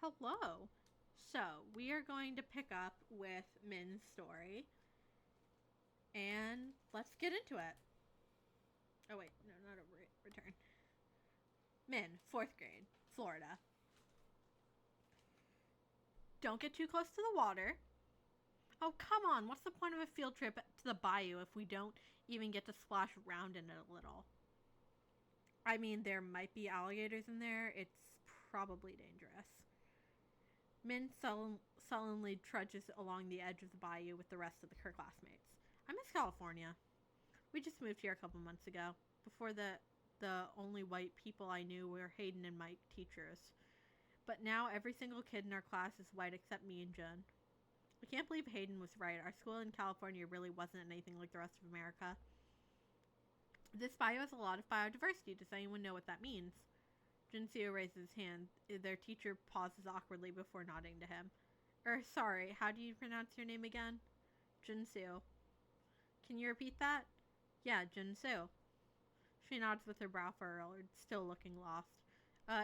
Hello. So, we are going to pick up with Min's story. And let's get into it. Oh, wait. No, not a return. Min, 4th grade, Florida. Don't get too close to the water. Oh, come on. What's the point of a field trip to the bayou if we don't even get to splash around in it a little? I mean, there might be alligators in there. It's probably dangerous. Min sullenly trudges along the edge of the bayou with the rest of her classmates. I miss California. We just moved here a couple months ago. Before the only white people I knew were Hayden and Mike, teachers. But now every single kid in our class is white except me and Jen. I can't believe Hayden was right. Our school in California really wasn't anything like the rest of America. This bayou has a lot of biodiversity. Does anyone know what that means? Jinseo raises his hand. Their teacher pauses awkwardly before nodding to him. Sorry, how do you pronounce your name again? Jinseo. Can you repeat that? Yeah, Jinseo. She nods with her brow furrowed, still looking lost.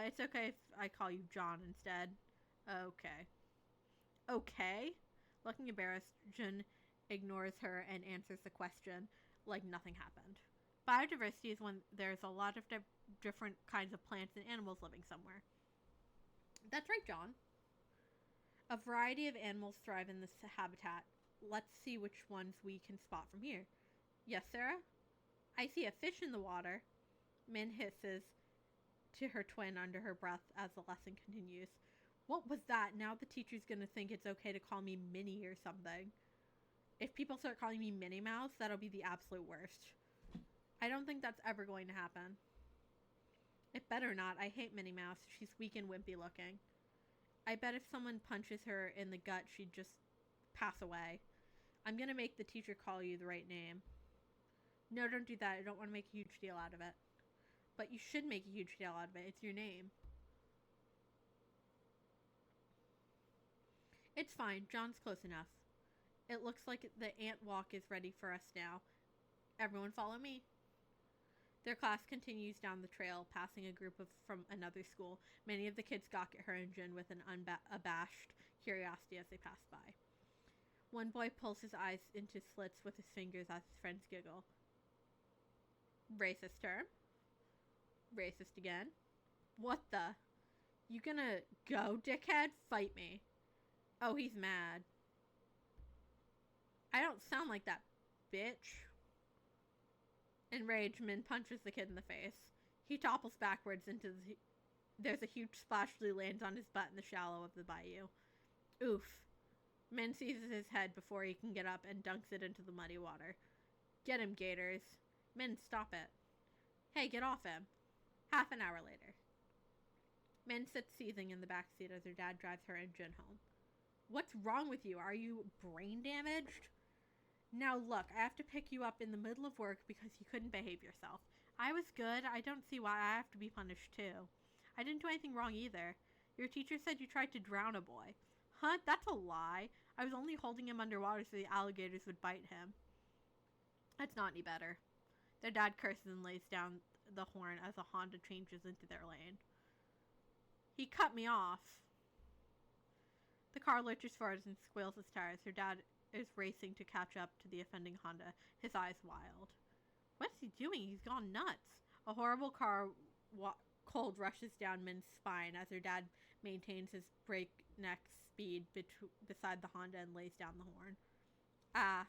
It's okay if I call you John instead. Okay. Okay? Looking embarrassed, Jun ignores her and answers the question like nothing happened. Biodiversity is when there's a lot of different kinds of plants and animals living somewhere. That's right, John. A variety of animals thrive in this habitat. Let's see which ones we can spot from here. Yes, Sarah? I see a fish in the water. Min hisses to her twin under her breath as the lesson continues. What was that? Now the teacher's gonna think it's okay to call me Minnie or something. If people start calling me Minnie Mouse, that'll be the absolute worst. I don't think that's ever going to happen. It better not. I hate Minnie Mouse. She's weak and wimpy looking. I bet if someone punches her in the gut, she'd just pass away. I'm gonna make the teacher call you the right name. No, don't do that. I don't want to make a huge deal out of it. But you should make a huge deal out of it. It's your name. It's fine. John's close enough. It looks like the ant walk is ready for us now. Everyone follow me. Their class continues down the trail, passing a group from another school. Many of the kids gawk at her and Jin with an abashed curiosity as they pass by. One boy pulls his eyes into slits with his fingers as his friends giggle. Racist term? Racist again? What the? You gonna go, dickhead? Fight me. Oh, he's mad. I don't sound like that, bitch. Enraged, Min punches the kid in the face. He topples backwards into there's a huge splash as he lands on his butt in the shallow of the bayou. Oof. Min seizes his head before he can get up and dunks it into the muddy water. Get him, Gators. Min, stop it. Hey, get off him. Half an hour later. Min sits seething in the back seat as her dad drives her and Jin home. What's wrong with you? Are you brain damaged? Now look, I have to pick you up in the middle of work because you couldn't behave yourself. I was good. I don't see why I have to be punished too. I didn't do anything wrong either. Your teacher said you tried to drown a boy. Huh? That's a lie. I was only holding him underwater so the alligators would bite him. That's not any better. Their dad curses and lays down the horn as a Honda changes into their lane. He cut me off. The car lurches forward and squeals its tires. Her dad is racing to catch up to the offending Honda, his eyes wild. What is he doing? He's gone nuts. A horrible cold rushes down Min's spine as her dad maintains his breakneck speed beside the Honda and lays down the horn. Ah.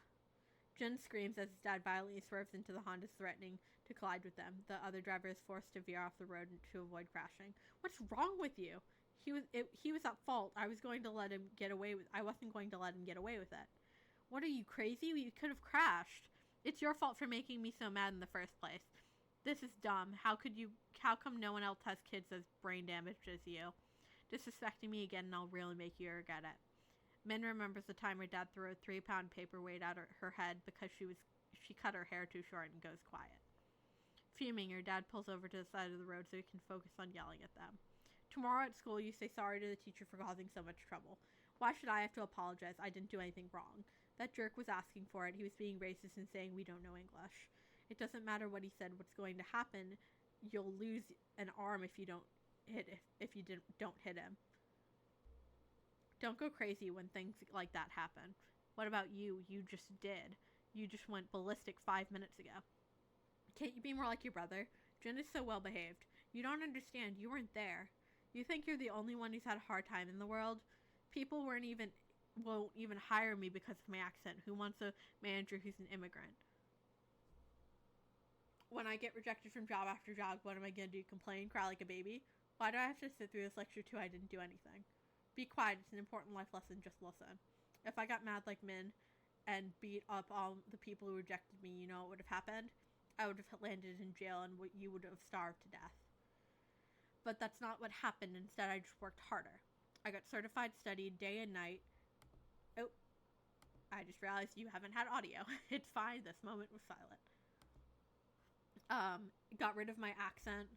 Jin screams as his dad violently swerves into the Honda, threatening to collide with them. The other driver is forced to veer off the road to avoid crashing. What's wrong with you? He was at fault. I wasn't going to let him get away with it. What are you, crazy? You could have crashed. It's your fault for making me so mad in the first place. This is dumb. How come no one else has kids as brain damaged as you? Disrespecting me again and I'll really make you regret it. Min remembers the time her dad threw a 3-pound paperweight at her head because she cut her hair too short and goes quiet. Fuming, her dad pulls over to the side of the road so he can focus on yelling at them. Tomorrow at school, you say sorry to the teacher for causing so much trouble. Why should I have to apologize? I didn't do anything wrong. That jerk was asking for it. He was being racist and saying we don't know English. It doesn't matter what he said. What's going to happen? You'll lose an arm if you don't hit him. Don't go crazy when things like that happen. What about you? You just did. You just went ballistic 5 minutes ago. Can't you be more like your brother? Jin is so well behaved. You don't understand. You weren't there. You think you're the only one who's had a hard time in the world? People won't even hire me because of my accent. Who wants a manager who's an immigrant? When I get rejected from job after job, what am I going to do? Complain? Cry like a baby? Why do I have to sit through this lecture too? I didn't do anything. Be quiet. It's an important life lesson. Just listen. If I got mad like Min and beat up all the people who rejected me, you know what would have happened? I would have landed in jail and you would have starved to death. But that's not what happened. Instead, I just worked harder. I got certified, studied day and night. Oh, I just realized you haven't had audio. It's fine. This moment was silent. Got rid of my accent,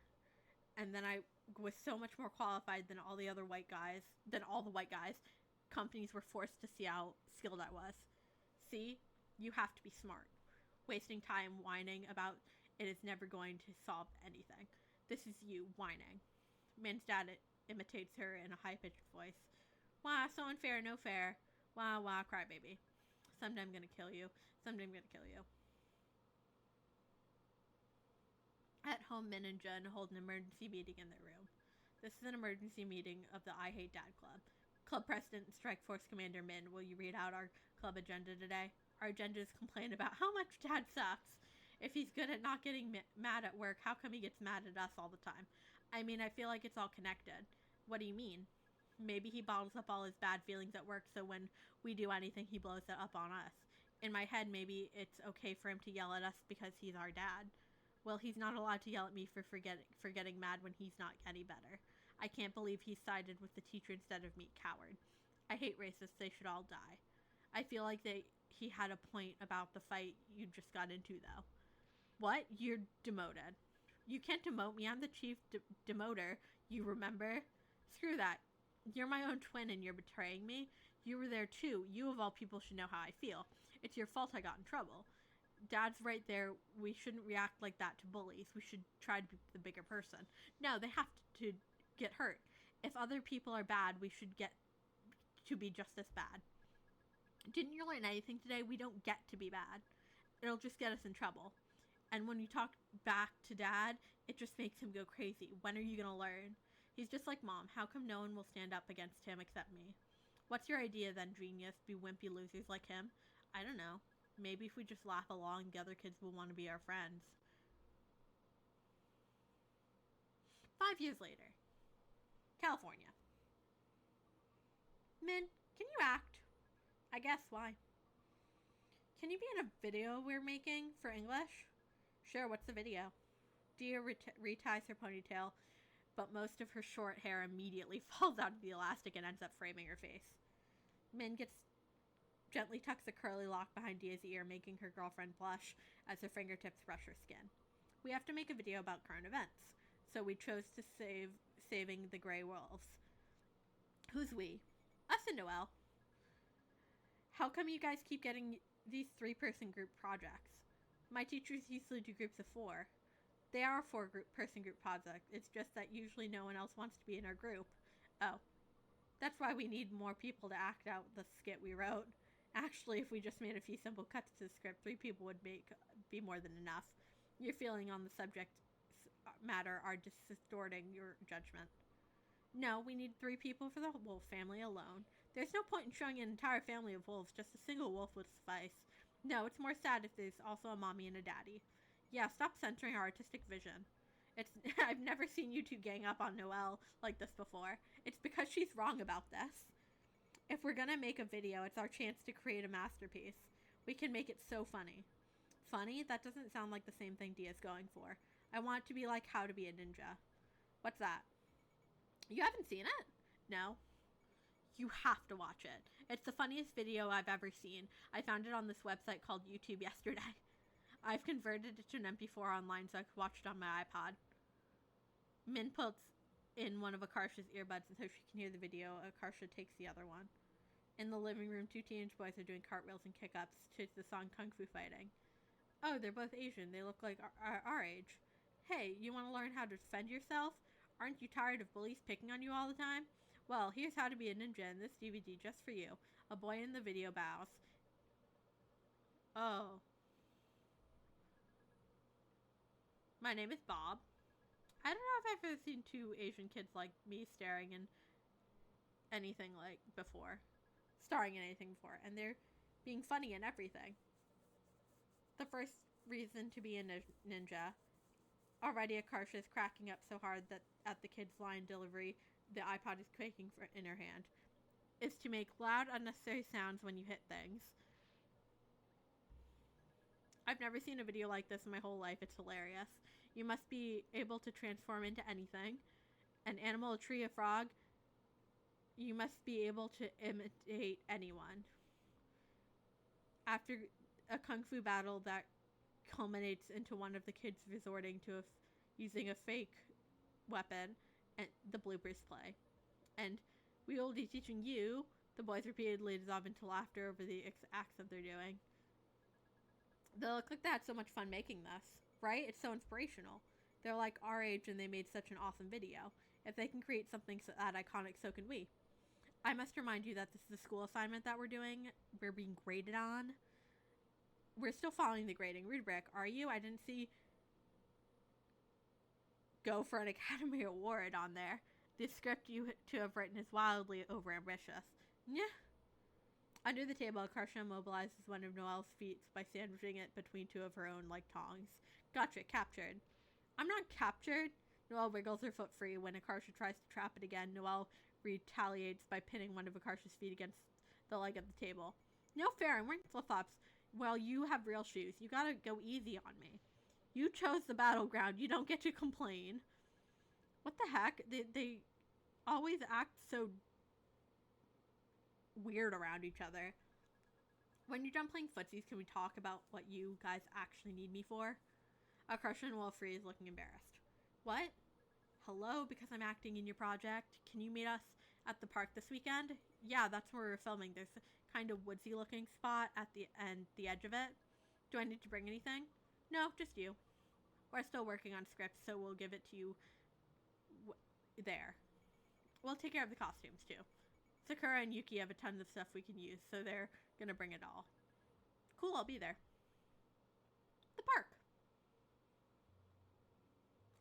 and then I was so much more qualified than all the white guys. Companies were forced to see how skilled I was. See, you have to be smart. Wasting time whining about it is never going to solve anything. This is you whining. Min's dad imitates her in a high-pitched voice. Wah, so unfair, no fair. Wah, wah, crybaby. Someday I'm gonna kill you. Someday I'm gonna kill you. At home, Min and Jun hold an emergency meeting in their room. This is an emergency meeting of the I Hate Dad Club. Club President and Strike Force Commander Min, will you read out our club agenda today? Our agenda is complain about how much Dad sucks. If he's good at not getting mad at work, how come he gets mad at us all the time? I mean, I feel like it's all connected. What do you mean? Maybe he bottles up all his bad feelings at work, so when we do anything, he blows it up on us. In my head, maybe it's okay for him to yell at us because he's our dad. Well, he's not allowed to yell at me for getting mad when he's not any better. I can't believe he sided with the teacher instead of me, coward. I hate racists. They should all die. I feel like he had a point about the fight you just got into, though. What? You're demoted. You can't demote me. I'm the chief demoter. You remember? Screw that. You're my own twin and you're betraying me. You were there too. You of all people should know how I feel. It's your fault I got in trouble. Dad's right there. We shouldn't react like that to bullies. We should try to be the bigger person. No, they have to get hurt. If other people are bad, we should get to be just as bad. Didn't you learn anything today? We don't get to be bad. It'll just get us in trouble. And when you talk back to Dad, it just makes him go crazy. When are you going to learn? He's just like Mom. How come no one will stand up against him except me? What's your idea then, genius? Be wimpy losers like him? I don't know. Maybe if we just laugh along, the other kids will want to be our friends. 5 years later. California. Min, can you act? I guess, why? Can you be in a video we're making for English? Sure, what's the video? Dia reties her ponytail, but most of her short hair immediately falls out of the elastic and ends up framing her face. Min gently tucks a curly lock behind Dia's ear, making her girlfriend blush as her fingertips brush her skin. We have to make a video about current events, so we chose to saving the gray wolves. Who's we? Us and Noelle. How come you guys keep getting these 3-person group projects? My teachers usually do groups of 4. They are a 4-person group project. It's just that usually no one else wants to be in our group. Oh. That's why we need more people to act out the skit we wrote. Actually, if we just made a few simple cuts to the script, 3 people would be more than enough. Your feeling on the subject matter are distorting your judgment. No, we need 3 people for the wolf family alone. There's no point in showing an entire family of wolves. Just a single wolf would suffice. No, it's more sad if there's also a mommy and a daddy. Yeah, stop censoring our artistic vision. I've never seen you 2 gang up on Noelle like this before. It's because she's wrong about this. If we're gonna make a video, it's our chance to create a masterpiece. We can make it so funny. Funny? That doesn't sound like the same thing Dia's going for. I want it to be like How to Be a Ninja. What's that? You haven't seen it? No. You have to watch it. It's the funniest video I've ever seen. I found it on this website called YouTube yesterday. I've converted it to an MP4 online so I could watch it on my iPod. Min puts in one of Akarsha's earbuds and so she can hear the video. Akarsha takes the other one. In the living room, 2 teenage boys are doing cartwheels and kick-ups to the song Kung Fu Fighting. Oh, they're both Asian. They look like our age. Hey, you want to learn how to defend yourself? Aren't you tired of bullies picking on you all the time? Well, here's how to be a ninja in this DVD just for you. A boy in the video bows. Oh. My name is Bob. I don't know if I've ever seen two Asian kids like me staring in anything like before. Starring in anything before. And they're being funny and everything. The first reason to be a ninja. Already Akarsha is cracking up so hard that at the kid's line delivery, the iPod is quaking in her hand. Is to make loud, unnecessary sounds when you hit things. I've never seen a video like this in my whole life. It's hilarious. You must be able to transform into anything. An animal, a tree, a frog. You must be able to imitate anyone. After a kung fu battle that culminates into one of the kids resorting to using a fake weapon, and the bloopers play. And we will be teaching you, the boys repeatedly dissolve into laughter over the acts that they're doing. They look like they had so much fun making this, right? It's so inspirational. They're like our age and they made such an awesome video. If they can create something that iconic, so can we. I must remind you that this is a school assignment that we're doing. We're being graded on. We're still following the grading rubric. Are you? I didn't see go for an Academy Award on there. The script you to have written is wildly overambitious. Yeah. Under the table, Akarsha immobilizes one of Noelle's feet by sandwiching it between two of her own, like tongs. Gotcha, captured. I'm not captured. Noelle wiggles her foot free. When Akarsha tries to trap it again, Noelle retaliates by pinning one of Akarsha's feet against the leg of the table. No fair, I'm wearing flip-flops. Well, you have real shoes. You gotta go easy on me. You chose the battleground. You don't get to complain. What the heck? They always act so weird around each other. When you're done playing footsies, can we talk about what you guys actually need me for? Akarsha and Wolfrey is looking embarrassed. What? Hello, because I'm acting in your project. Can you meet us at the park this weekend? Yeah, that's where we're filming. There's a kind of woodsy looking spot at the edge of it. Do I need to bring anything? No, just you. We're still working on scripts, so we'll give it to you there. We'll take care of the costumes too. Sakura and Yuki have a ton of stuff we can use, so they're gonna bring it all. Cool, I'll be there. The park.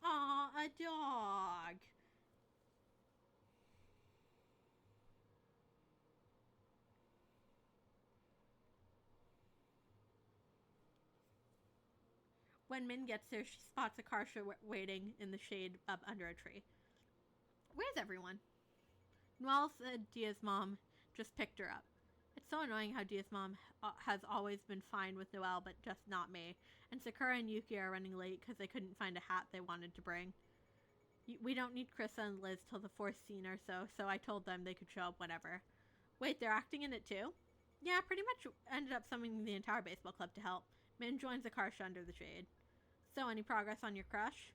Aw, a dog. When Min gets there, she spots Akarsha waiting in the shade up under a tree. Where's everyone? Noelle said Dia's mom just picked her up. It's so annoying how Dia's mom has always been fine with Noelle, but just not me. And Sakura and Yuki are running late because they couldn't find a hat they wanted to bring. We don't need Krissa and Liz till the fourth scene or so, so I told them they could show up whenever. Wait, they're acting in it too? Yeah, pretty much ended up summoning the entire baseball club to help. Min joins Akarsha under the shade. So, any progress on your crush?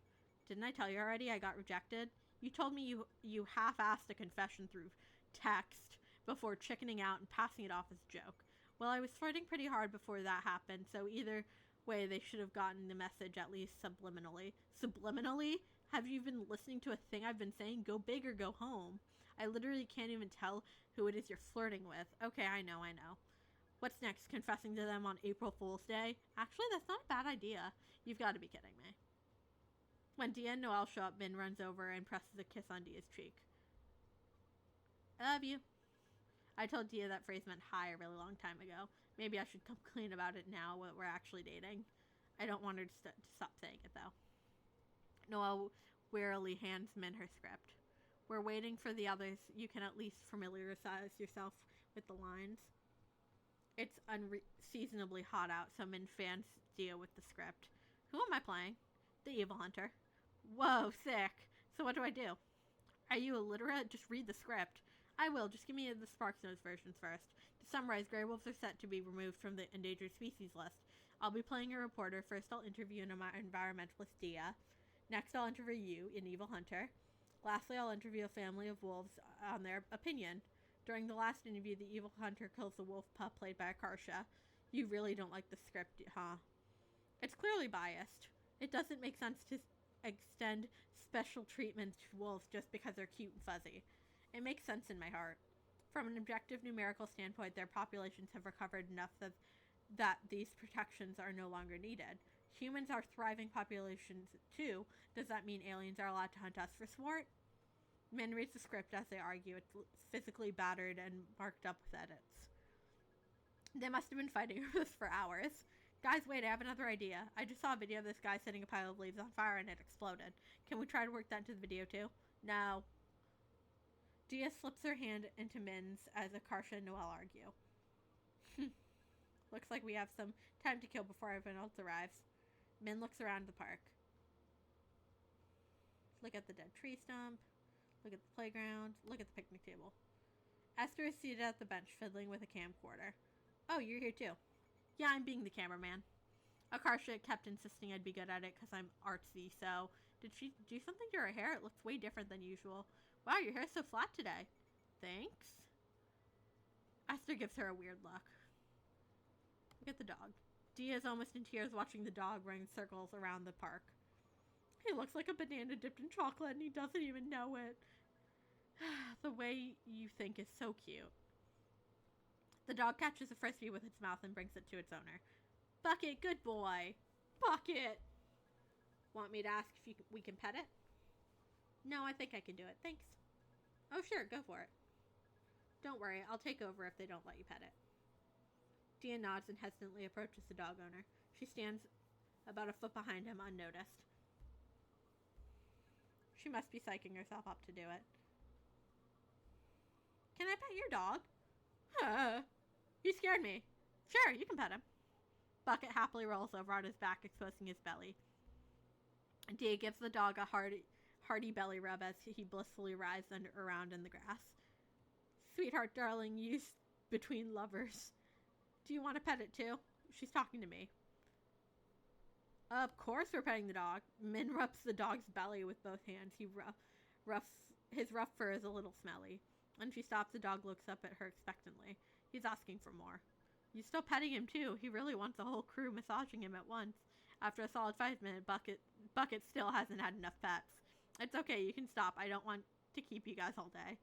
Didn't I tell you already I got rejected? You told me you half-assed a confession through text before chickening out and passing it off as a joke. Well, I was flirting pretty hard before that happened, so either way they should have gotten the message at least subliminally. Subliminally? Have you been listening to a thing I've been saying? Go big or go home. I literally can't even tell who it is you're flirting with. Okay, I know. What's next? Confessing to them on April Fool's Day? Actually, that's not a bad idea. You've got to be kidding me. When Dia and Noelle show up, Min runs over and presses a kiss on Dia's cheek. I love you. I told Dia that phrase meant hi a really long time ago. Maybe I should come clean about it now when we're actually dating. I don't want her to stop saying it, though. Noelle wearily hands Min her script. We're waiting for the others. You can at least familiarize yourself with the lines. It's unseasonably hot out, so Min fans Dia with the script. Who am I playing? The Evil Hunter. Whoa, sick. So what do I do? Are you illiterate? Just read the script. I will. Just give me the Sparks Notes versions first. To summarize, gray wolves are set to be removed from the endangered species list. I'll be playing a reporter. First, I'll interview an environmentalist, Dia. Next, I'll interview you, an Evil Hunter. Lastly, I'll interview a family of wolves on their opinion. During the last interview, the Evil Hunter kills the wolf pup played by Akarsha. You really don't like the script, huh? It's clearly biased. It doesn't make sense to extend special treatment to wolves just because they're cute and fuzzy. It makes sense in my heart. From an objective numerical standpoint, their populations have recovered enough that these protections are no longer needed. Humans are thriving populations too. Does that mean aliens are allowed to hunt us for sport? Min reads the script as they argue. It's physically battered and marked up with edits. They must have been fighting over this for hours. Guys, wait, I have another idea. I just saw a video of this guy setting a pile of leaves on fire and it exploded. Can we try to work that into the video too? No. Dia slips her hand into Min's as Akarsha and Noelle argue. Looks like we have some time to kill before everyone else arrives. Min looks around the park. Look at the dead tree stump. Look at the playground. Look at the picnic table. Esther is seated at the bench, fiddling with a camcorder. Oh, you're here too. Yeah, I'm being the cameraman. Akarsha kept insisting I'd be good at it because I'm artsy, so... Did she do something to her hair? It looks way different than usual. Wow, your hair's so flat today. Thanks. Esther gives her a weird look. Look at the dog. Dia is almost in tears watching the dog run circles around the park. He looks like a banana dipped in chocolate and he doesn't even know it. The way you think is so cute. The dog catches a frisbee with its mouth and brings it to its owner. Bucket, good boy. Bucket. Want me to ask if we can pet it? No, I think I can do it. Thanks. Oh, sure, go for it. Don't worry, I'll take over if they don't let you pet it. Dia nods and hesitantly approaches the dog owner. She stands about a foot behind him, unnoticed. She must be psyching herself up to do it. Can I pet your dog? You scared me. Sure, you can pet him. Bucket happily rolls over on his back, exposing his belly. Dia gives the dog a hearty belly rub as he blissfully writhes around in the grass. Sweetheart, darling, used between lovers. Do you want to pet it too? She's talking to me. Of course we're petting the dog. Min rubs the dog's belly with both hands. His rough fur is a little smelly. When she stops, the dog looks up at her expectantly. He's asking for more. You still petting him too. He really wants a whole crew massaging him at once. After a solid 5-minute, Bucket still hasn't had enough pets. It's okay, you can stop. I don't want to keep you guys all day.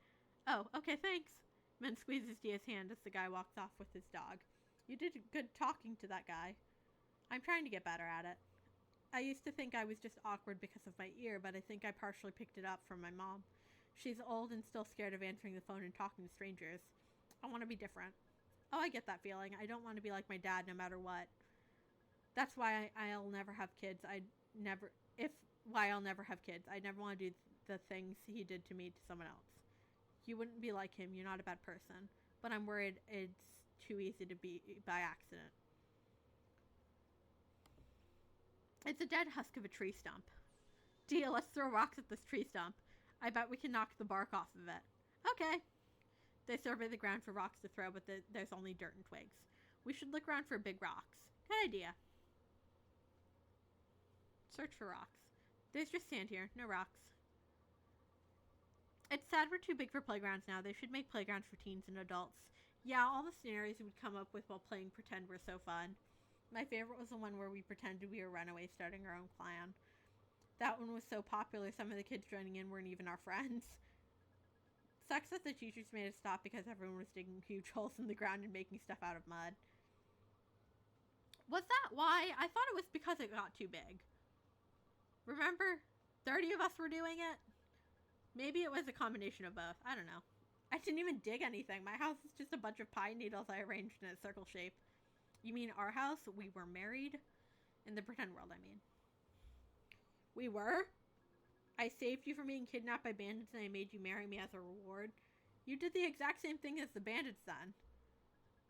Oh, okay, thanks. Min squeezes Dia's hand as the guy walks off with his dog. You did good talking to that guy. I'm trying to get better at it. I used to think I was just awkward because of my ear, but I think I partially picked it up from my mom. She's old and still scared of answering the phone and talking to strangers. I want to be different. Oh, I get that feeling. I don't want to be like my dad no matter what. That's why I'll never have kids. I'll never have kids. I never want to do the things he did to me to someone else. You wouldn't be like him. You're not a bad person. But I'm worried it's too easy to be by accident. It's a dead husk of a tree stump. Dia, let's throw rocks at this tree stump. I bet we can knock the bark off of it. Okay. They survey the ground for rocks to throw, but there's only dirt and twigs. We should look around for big rocks. Good idea. Search for rocks. There's just sand here, no rocks. It's sad we're too big for playgrounds now. They should make playgrounds for teens and adults. Yeah, all the scenarios we'd come up with while playing pretend were so fun. My favorite was the one where we pretended we were runaways starting our own clan. That one was so popular, some of the kids joining in weren't even our friends. Sucks that the teachers made us stop because everyone was digging huge holes in the ground and making stuff out of mud. Was that why? I thought it was because it got too big. Remember? 30 of us were doing it? Maybe it was a combination of both. I don't know. I didn't even dig anything. My house is just a bunch of pine needles I arranged in a circle shape. You mean our house? We were married? In the pretend world, I mean. We were? I saved you from being kidnapped by bandits and I made you marry me as a reward. You did the exact same thing as the bandits then.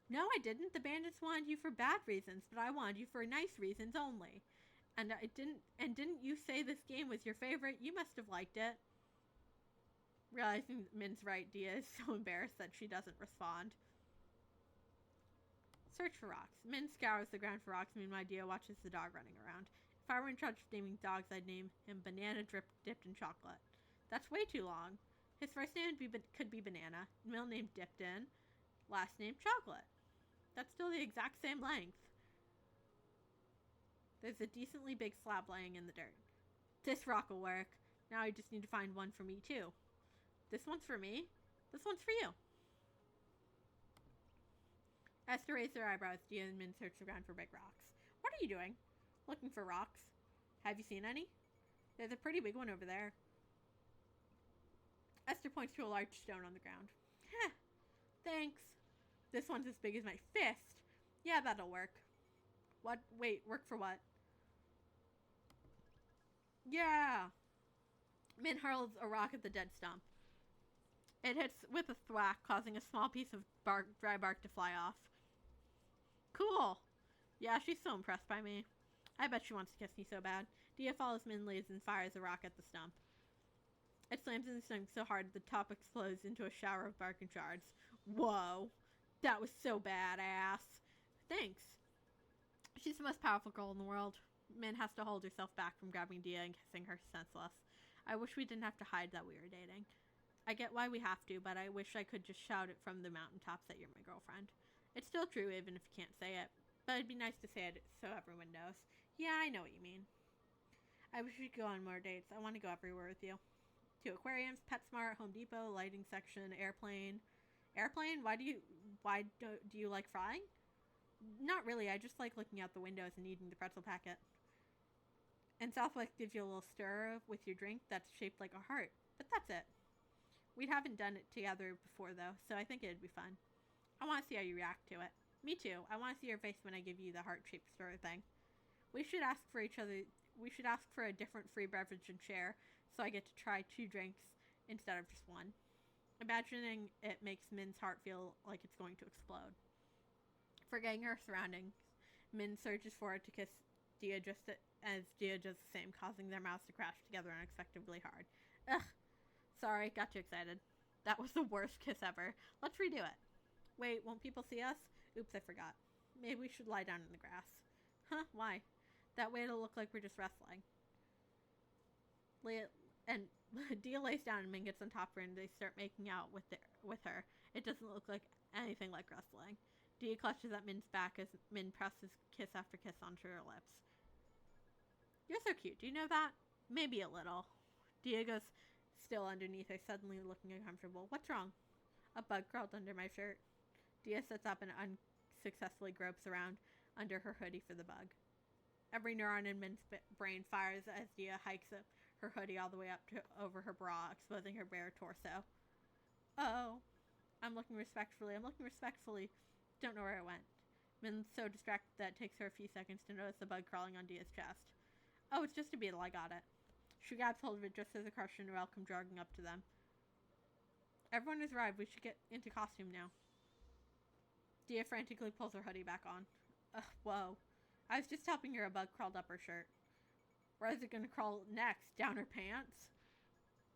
No, I didn't. The bandits wanted you for bad reasons, but I wanted you for nice reasons only. And didn't you say this game was your favorite? You must have liked it. Realizing Min's right, Dia is so embarrassed that she doesn't respond. Search for rocks. Min scours the ground for rocks, meanwhile Dia watches the dog running around. If I were in charge of naming dogs, I'd name him Banana Dipped in Chocolate. That's way too long. His first name could be Banana, middle name Dipped in, last name Chocolate. That's still the exact same length. There's a decently big slab laying in the dirt. This rock will work. Now I just need to find one for me too. This one's for me? This one's for you. Esther raised her eyebrows. Dia and Min searched around for big rocks. What are you doing? Looking for rocks. Have you seen any? There's a pretty big one over there. Esther points to a large stone on the ground. Heh. Thanks. This one's as big as my fist. Yeah, that'll work. What? Wait, work for what? Yeah. Min hurls a rock at the dead stump. It hits with a thwack, causing a small piece of dry bark to fly off. Cool. Yeah, she's so impressed by me. I bet she wants to kiss me so bad. Dia follows Min leads and fires a rock at the stump. It slams in the stump so hard the top explodes into a shower of bark and shards. Whoa. That was so badass. Thanks. She's the most powerful girl in the world. Min has to hold herself back from grabbing Dia and kissing her senseless. I wish we didn't have to hide that we were dating. I get why we have to, but I wish I could just shout it from the mountaintops that you're my girlfriend. It's still true even if you can't say it, but it'd be nice to say it so everyone knows. Yeah, I know what you mean. I wish we could go on more dates. I want to go everywhere with you. To aquariums, PetSmart, Home Depot, lighting section, airplane. Airplane? Why do you like flying? Not really. I just like looking out the windows and eating the pretzel packet. And Southwest gives you a little stir with your drink that's shaped like a heart. But that's it. We haven't done it together before though, so I think it'd be fun. I want to see how you react to it. Me too. I want to see your face when I give you the heart-shaped stir thing. We should ask for each other. We should ask for a different free beverage and share, so I get to try 2 drinks instead of just one. Imagining it makes Min's heart feel like it's going to explode. Forgetting her surroundings, Min surges forward to kiss Dia just as Dia does the same, causing their mouths to crash together unexpectedly hard. Ugh. Sorry, got too excited. That was the worst kiss ever. Let's redo it. Wait, won't people see us? Oops, I forgot. Maybe we should lie down in the grass. Huh, why? That way it'll look like we're just wrestling. Dia lays down and Min gets on top of her and they start making out with her. It doesn't look like anything like wrestling. Dia clutches at Min's back as Min presses kiss after kiss onto her lips. You're so cute, do you know that? Maybe a little. Dia goes still underneath her, suddenly looking uncomfortable. What's wrong? A bug crawled under my shirt. Dia sits up and unsuccessfully gropes around under her hoodie for the bug. Every neuron in Min's brain fires as Dia hikes up her hoodie all the way up to over her bra, exposing her bare torso. Oh. I'm looking respectfully. Don't know where it went. Min's so distracted that it takes her a few seconds to notice the bug crawling on Dia's chest. Oh, it's just a beetle. I got it. She grabs hold of it just as a crush and Rel come jogging up to them. Everyone has arrived. We should get into costume now. Dia frantically pulls her hoodie back on. Whoa. I was just helping her. A bug crawled up her shirt. Where is it going to crawl next? Down her pants?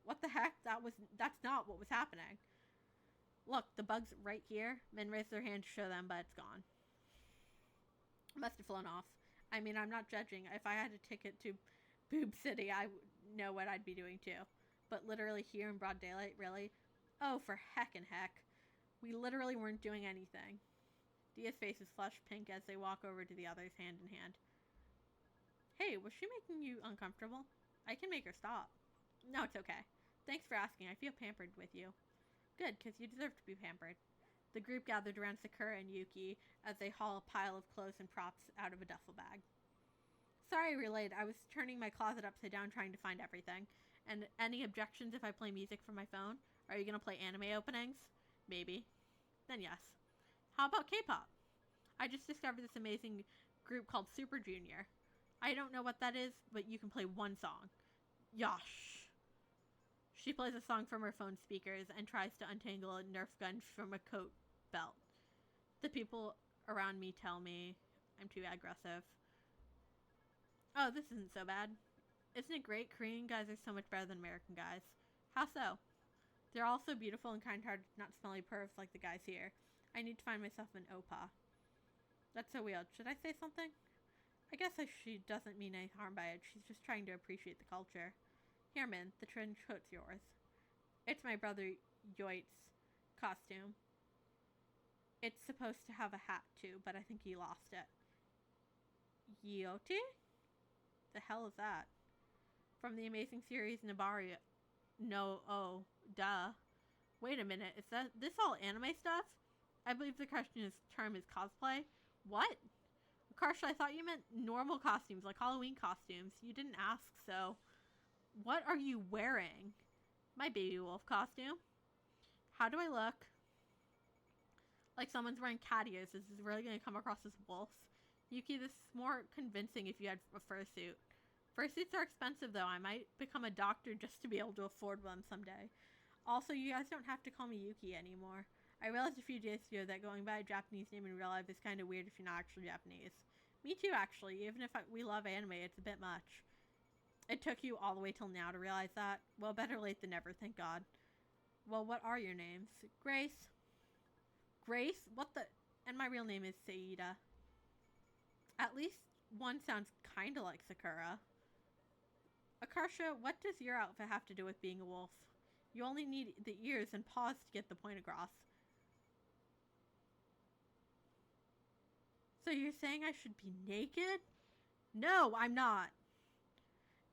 What the heck? That's not what was happening. Look, the bug's right here. Min raised their hand to show them, but it's gone. Must have flown off. I mean, I'm not judging. If I had a ticket to Boob City, I would know what I'd be doing too. But literally here in broad daylight, really? Oh, for heckin' heck. We literally weren't doing anything. Dia's face is flushed pink as they walk over to the others hand in hand. Hey, was she making you uncomfortable? I can make her stop. No, it's okay. Thanks for asking. I feel pampered with you. Good, because you deserve to be pampered. The group gathered around Sakura and Yuki as they haul a pile of clothes and props out of a duffel bag. Sorry, I relayed. I was turning my closet upside down trying to find everything. And any objections if I play music from my phone? Are you going to play anime openings? Maybe. Then yes. How about K-pop? I just discovered this amazing group called Super Junior. I don't know what that is, but you can play one song. Yosh. She plays a song from her phone speakers and tries to untangle a Nerf gun from a coat belt. The people around me tell me I'm too aggressive. Oh, this isn't so bad. Isn't it great? Korean guys are so much better than American guys. How so? They're all so beautiful and kind-hearted, not smelly pervs like the guys here. I need to find myself an oppa. That's so weird. Should I say something? I guess she doesn't mean any harm by it. She's just trying to appreciate the culture. Here, Min, the trench coat's yours. It's my brother Yoit's costume. It's supposed to have a hat too, but I think he lost it. Yoti? The hell is that? From the amazing series Nabario. No, oh, duh. Wait a minute, is this all anime stuff? I believe the term is cosplay. What? Karsha, I thought you meant normal costumes, like Halloween costumes. You didn't ask, so... What are you wearing? My baby wolf costume. How do I look? Like someone's wearing cat ears. Is this really going to come across as wolf? Yuki, this is more convincing if you had a fursuit. Fursuits are expensive, though. I might become a doctor just to be able to afford one someday. Also, you guys don't have to call me Yuki anymore. I realized a few days ago that going by a Japanese name in real life is kind of weird if you're not actually Japanese. Me too, actually. Even if we love anime, it's a bit much. It took you all the way till now to realize that? Well, better late than never, thank God. Well, what are your names? Grace? Grace? What the... And my real name is Saida. At least one sounds kinda like Sakura. Akarsha, what does your outfit have to do with being a wolf? You only need the ears and paws to get the point across. So you're saying I should be naked? No, I'm not.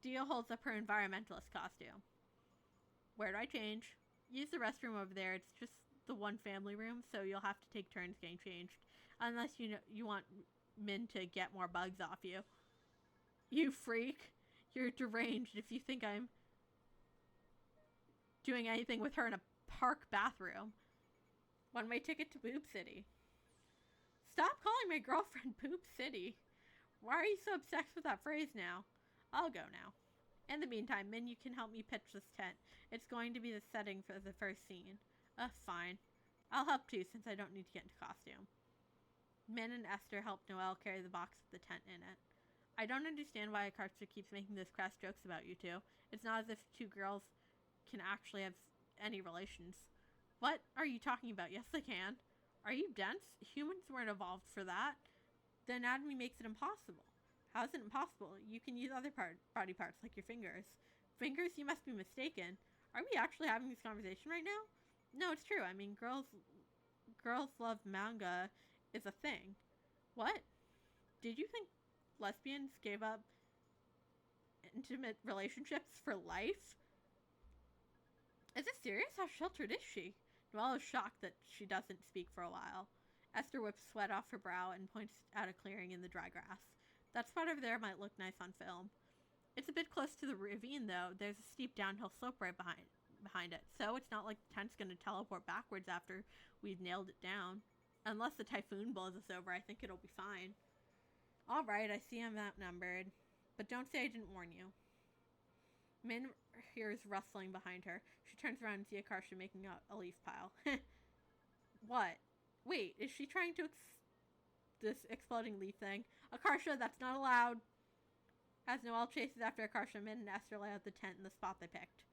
Dio holds up her environmentalist costume. Where do I change? Use the restroom over there. It's just the one family room, so you'll have to take turns getting changed. Unless you want Min to get more bugs off you. You freak. You're deranged if you think I'm doing anything with her in a park bathroom. One-way ticket to Boob City. Stop calling my girlfriend Boob City. Why are you so obsessed with that phrase now? I'll go now. In the meantime, Min, you can help me pitch this tent. It's going to be the setting for the first scene. Fine. I'll help too, since I don't need to get into costume. Min and Esther help Noelle carry the box with the tent in it. I don't understand why Akartsa keeps making those crass jokes about you two. It's not as if two girls can actually have any relations. What are you talking about? Yes, they can. Are you dense? Humans weren't evolved for that. The anatomy makes it impossible. How is it impossible? You can use other body parts, like your fingers. Fingers? You must be mistaken. Are we actually having this conversation right now? No, it's true. I mean, girls love manga is a thing. What? Did you think lesbians gave up intimate relationships for life? Is this serious? How sheltered is she? Noelle is shocked that she doesn't speak for a while. Esther whips sweat off her brow and points at a clearing in the dry grass. That spot over there might look nice on film. It's a bit close to the ravine, though. There's a steep downhill slope right behind it, so it's not like the tent's going to teleport backwards after we've nailed it down. Unless the typhoon blows us over, I think it'll be fine. Alright, I see I'm outnumbered. But don't say I didn't warn you. Min hears rustling behind her. She turns around and sees Akarsha making a leaf pile. What? Wait, is she trying to this exploding leaf thing? Akarsha, that's not allowed. As Noelle chases after Akarsha, Min and Esther lay out the tent in the spot they picked.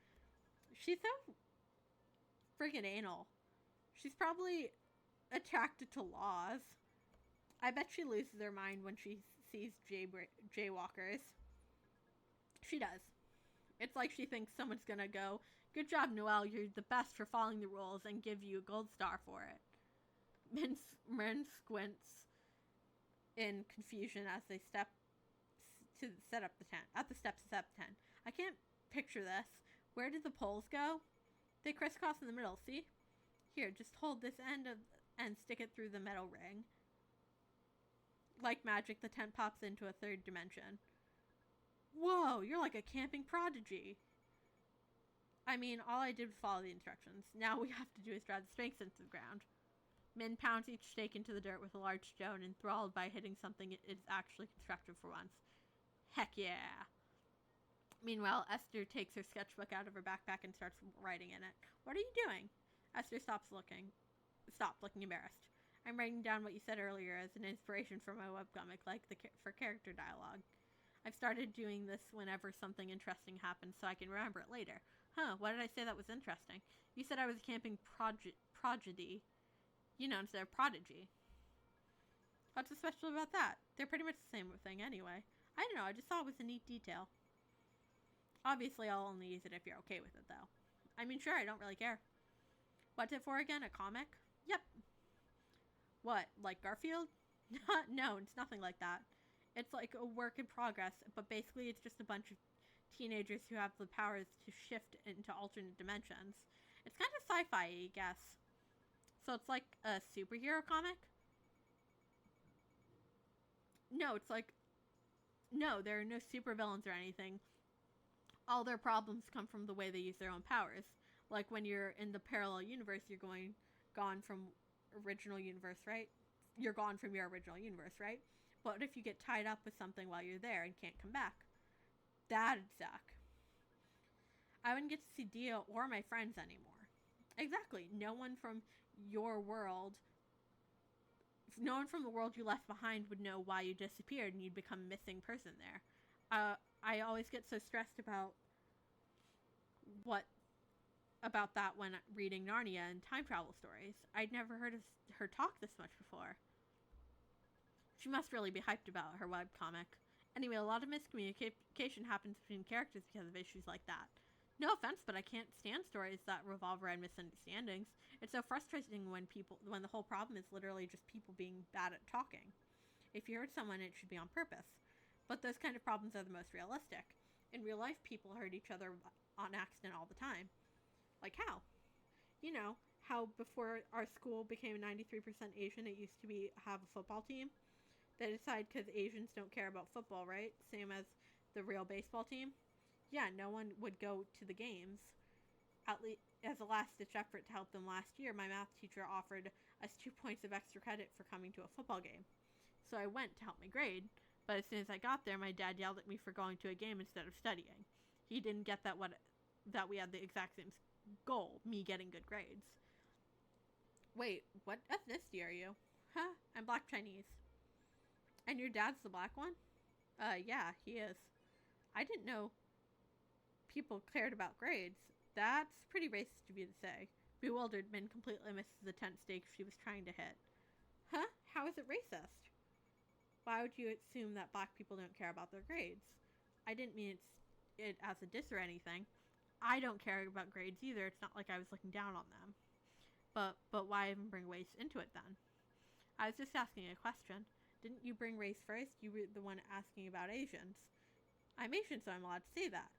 She's so friggin' anal. She's probably attracted to laws. I bet she loses her mind when she sees jaywalkers. She does. It's like she thinks someone's gonna go, "Good job, Noelle, you're the best for following the rules," and give you a gold star for it. Min squints in confusion as they step to set up the tent. At the steps to set up the tent. I can't picture this. Where did the poles go? They crisscross in the middle, see? Here, just hold this end and stick it through the metal ring. Like magic, the tent pops into a third dimension. Whoa, you're like a camping prodigy. I mean, all I did was follow the instructions. Now we have to do is drive the stakes into the ground. Min pounds each stake into the dirt with a large stone, enthralled by hitting something it is actually constructive for once. Heck yeah. Meanwhile, Esther takes her sketchbook out of her backpack and starts writing in it. What are you doing? Esther stopped looking embarrassed. I'm writing down what you said earlier as an inspiration for my webcomic, like for character dialogue. I've started doing this whenever something interesting happens so I can remember it later. Huh, why did I say that was interesting? You said I was a camping prodigy. You know, instead of prodigy. What's so special about that? They're pretty much the same thing anyway. I don't know, I just thought it was a neat detail. Obviously, I'll only use it if you're okay with it, though. I mean, sure, I don't really care. What's it for again? A comic? Yep. What, like Garfield? No, it's nothing like that. It's like a work in progress, but basically it's just a bunch of teenagers who have the powers to shift into alternate dimensions. It's kind of sci-fi, I guess. So it's like a superhero comic? No, it's like... No, there are no supervillains or anything. All their problems come from the way they use their own powers. Like when you're in the parallel universe, you're gone from original universe, right? You're gone from your original universe, right? But if you get tied up with something while you're there and can't come back? That'd suck. I wouldn't get to see Dia or my friends anymore. Exactly. No one from your world, no one from the world you left behind would know why you disappeared and you'd become a missing person there. I always get so stressed about that when reading Narnia and time travel stories. I'd never heard of her talk this much before. She must really be hyped about her webcomic. Anyway, a lot of miscommunication happens between characters because of issues like that. No offense, but I can't stand stories that revolve around misunderstandings. It's so frustrating when the whole problem is literally just people being bad at talking. If you hurt someone, it should be on purpose. But those kind of problems are the most realistic. In real life, people hurt each other on accident all the time. Like how? You know, how before our school became 93% Asian, it used to have a football team. They decided because Asians don't care about football, right? Same as the real baseball team. Yeah, no one would go to the games. At least as a last-ditch effort to help them last year, my math teacher offered us 2 points of extra credit for coming to a football game. So I went to help my grade, but as soon as I got there, my dad yelled at me for going to a game instead of studying. He didn't get that we had the exact same goal, me getting good grades. Wait, what ethnicity are you? Huh? I'm Black Chinese. And your dad's the black one? Yeah, he is. I didn't know people cared about grades. That's pretty racist of you to say. Bewildered, Min completely misses the tent stake she was trying to hit. Huh? How is it racist? Why would you assume that black people don't care about their grades? I didn't mean it as a diss or anything. I don't care about grades either. It's not like I was looking down on them. But why even bring race into it then? I was just asking a question. Didn't you bring race first? You were the one asking about Asians. I'm Asian, so I'm allowed to say that.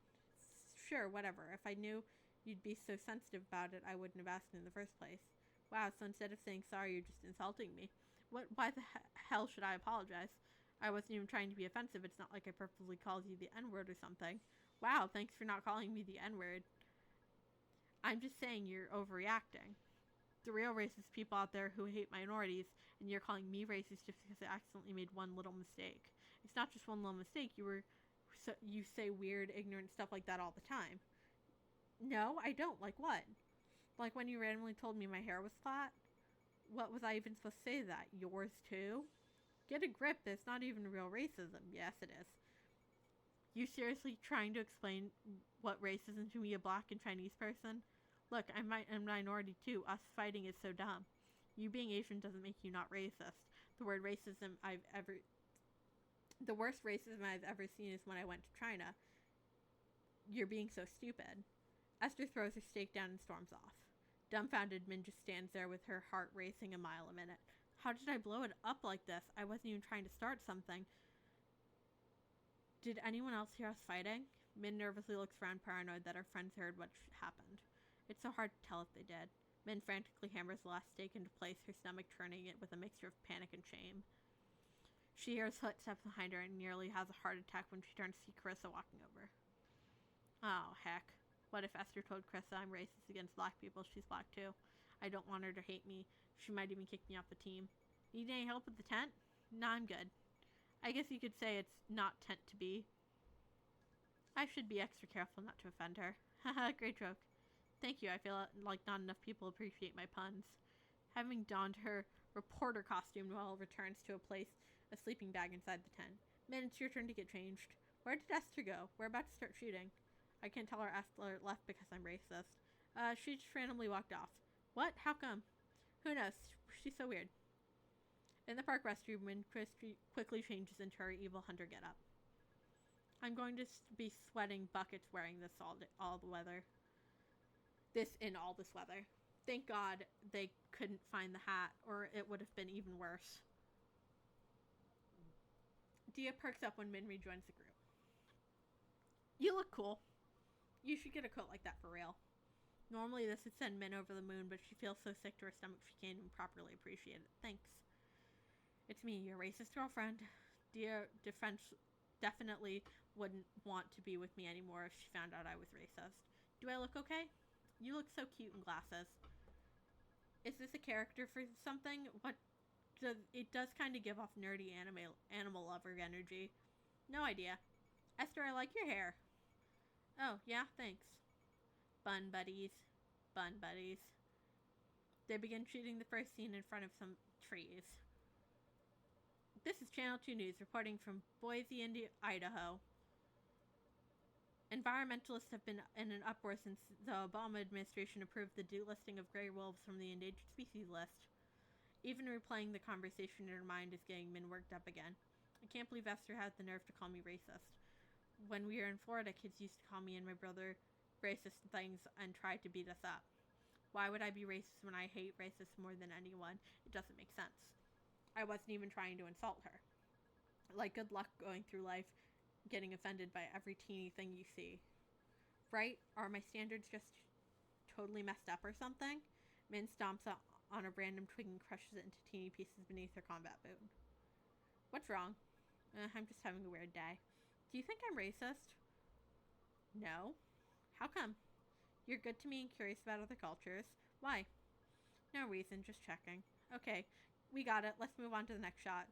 Sure, whatever. If I knew you'd be so sensitive about it, I wouldn't have asked in the first place. Wow, so instead of saying sorry, you're just insulting me. Why the hell should I apologize? I wasn't even trying to be offensive. It's not like I purposely called you the N-word or something. Wow, thanks for not calling me the N-word. I'm just saying you're overreacting. The real racist people out there who hate minorities, and you're calling me racist just because I accidentally made one little mistake. It's not just one little mistake. You say weird, ignorant stuff like that all the time. No, I don't. Like what? Like when you randomly told me my hair was flat? What was I even supposed to say to that? Yours too? Get a grip. That's not even real racism. Yes, it is. You seriously trying to explain what racism to me, a black and Chinese person? Look, I'm a minority too. Us fighting is so dumb. You being Asian doesn't make you not racist. The worst racism I've ever seen is when I went to China. You're being so stupid. Esther throws her steak down and storms off. Dumbfounded, Min just stands there with her heart racing a mile a minute. How did I blow it up like this? I wasn't even trying to start something. Did anyone else hear us fighting? Min nervously looks around, paranoid that her friends heard what happened. It's so hard to tell if they did. Min frantically hammers the last steak into place, her stomach churning it with a mixture of panic and shame. She hears footsteps behind her and nearly has a heart attack when she turns to see Carissa walking over. Oh, heck. What if Esther told Carissa I'm racist against black people? She's black too. I don't want her to hate me. She might even kick me off the team. Need any help with the tent? Nah, I'm good. I guess you could say it's not tent to be. I should be extra careful not to offend her. Haha, great joke. Thank you, I feel like not enough people appreciate my puns. Having donned her reporter costume, Noelle returns to a sleeping bag inside the tent. Min, it's your turn to get changed. Where did Esther go? We're about to start shooting. I can't tell her Esther left because I'm racist. She just randomly walked off. What? How come? Who knows? She's so weird. In the park restroom, Min quickly changes into her evil hunter getup. I'm going to be sweating buckets wearing this all the weather. In all this weather. Thank God they couldn't find the hat, or it would have been even worse. Dia perks up when Min rejoins the group. You look cool. You should get a coat like that for real. Normally this would send Min over the moon, but she feels so sick to her stomach she can't even properly appreciate it. Thanks. It's me, your racist girlfriend. Dear Defense definitely wouldn't want to be with me anymore if she found out I was racist. Do I look okay? You look so cute in glasses. Is this a character for something? It does kind of give off nerdy animal lover energy. No idea. Esther, I like your hair. Oh, yeah, thanks. Bun buddies. Bun buddies. They begin shooting the first scene in front of some trees. This is Channel 2 News reporting from Boise, Idaho. Environmentalists have been in an uproar since the Obama administration approved the delisting of gray wolves from the endangered species list. Even replaying the conversation in her mind is getting Min worked up again. I can't believe Esther had the nerve to call me racist. When we were in Florida, kids used to call me and my brother racist things and tried to beat us up. Why would I be racist when I hate racists more than anyone? It doesn't make sense. I wasn't even trying to insult her. Like, good luck going through life getting offended by every teeny thing you see. Right? Are my standards just totally messed up or something? Min stomps on a random twig and crushes it into teeny pieces beneath her combat boot. What's wrong? I'm just having a weird day. Do you think I'm racist? No. How come? You're good to me and curious about other cultures. Why? No reason, just checking. Okay, we got it. Let's move on to the next shot.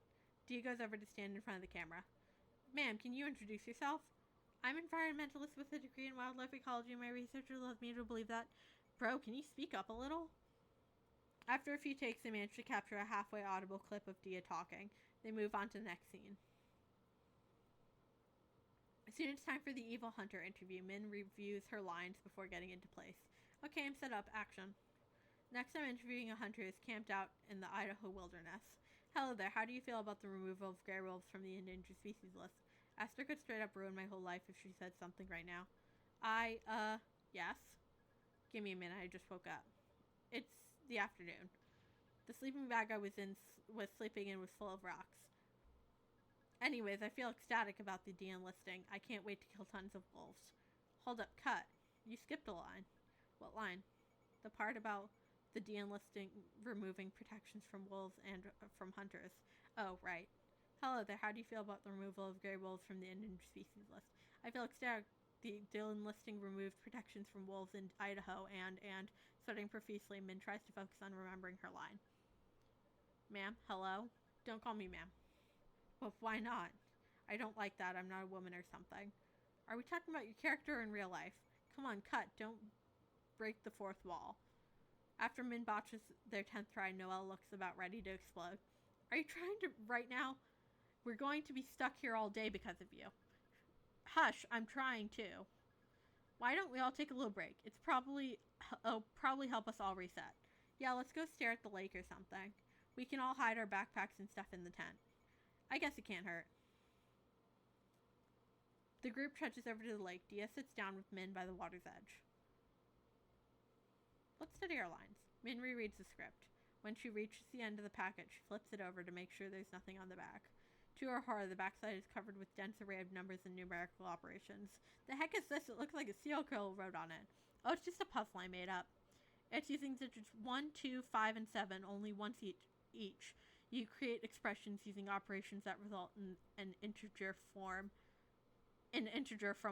Dia goes over to stand in front of the camera. Ma'am, can you introduce yourself? I'm an environmentalist with a degree in wildlife ecology and my researchers led me to believe that. Bro, can you speak up a little? After a few takes, they manage to capture a halfway audible clip of Dia talking. They move on to the next scene. Soon it's time for the evil hunter interview. Min reviews her lines before getting into place. Okay, I'm set up. Action. Next, I'm interviewing a hunter who's camped out in the Idaho wilderness. Hello there, how do you feel about the removal of gray wolves from the endangered species list? Esther could straight up ruin my whole life if she said something right now. Yes? Give me a minute, I just woke up. It's the afternoon. The sleeping bag I was sleeping in was full of rocks. Anyways, I feel ecstatic about the de-enlisting. I can't wait to kill tons of wolves. Hold up, cut. You skipped a line. What line? The part about the de-enlisting removing protections from wolves and from hunters. Oh, right. Hello there, how do you feel about the removal of gray wolves from the endangered species list? I feel ecstatic. The de-enlisting removed protections from wolves in Idaho and, sweating profusely, Min tries to focus on remembering her line. Ma'am, hello? Don't call me ma'am. Well, why not? I don't like that. I'm not a woman or something. Are we talking about your character or in real life? Come on, cut. Don't break the fourth wall. After Min botches their 10th try, Noelle looks about ready to explode. Are you trying to right now? We're going to be stuck here all day because of you. Hush, I'm trying to. Why don't we all take a little break? It'll probably help us all reset. Yeah, let's go stare at the lake or something. We can all hide our backpacks and stuff in the tent. I guess it can't hurt. The group trudges over to the lake. Dia sits down with Min by the water's edge. Let's study our lines. Min rereads the script. When she reaches the end of the packet, she flips it over to make sure there's nothing on the back. To her horror, the backside is covered with dense array of numbers and numerical operations. The heck is this? It looks like a serial killer wrote on it. Oh, it's just a puzzle I made up. It's using digits 1, 2, 5, and 7, only once each. You create expressions using operations that result in an integer from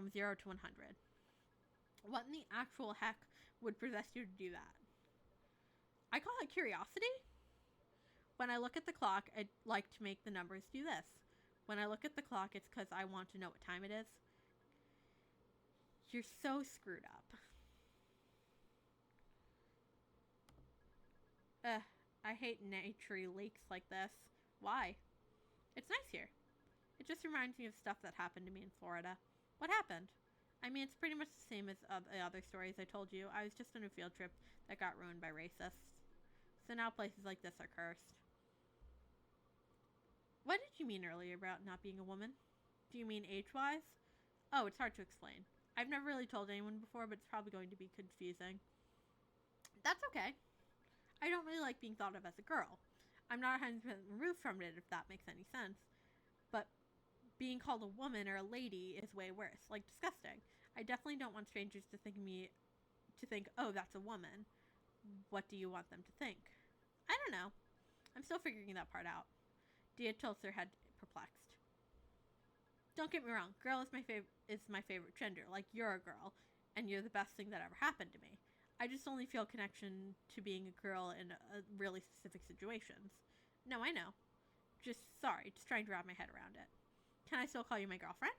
0 to 100. What in the actual heck would possess you to do that? I call it curiosity. When I look at the clock, I'd like to make the numbers do this. When I look at the clock, it's because I want to know what time it is. You're so screwed up. I hate naturey lakes like this. Why? It's nice here. It just reminds me of stuff that happened to me in Florida. What happened? I mean, it's pretty much the same as the other stories I told you. I was just on a field trip that got ruined by racists. So now places like this are cursed. What did you mean earlier about not being a woman? Do you mean age-wise? Oh, it's hard to explain. I've never really told anyone before, but it's probably going to be confusing. That's okay. I don't really like being thought of as a girl. I'm not 100% removed from it, if that makes any sense. But being called a woman or a lady is way worse. Like, disgusting. I definitely don't want strangers to think to think, oh, that's a woman. What do you want them to think? I don't know. I'm still figuring that part out. Dia tilts her head, perplexed. Don't get me wrong, girl is my favorite gender. Like, you're a girl, and you're the best thing that ever happened to me. I just only feel connection to being a girl in really specific situations. No, I know. Just trying to wrap my head around it. Can I still call you my girlfriend?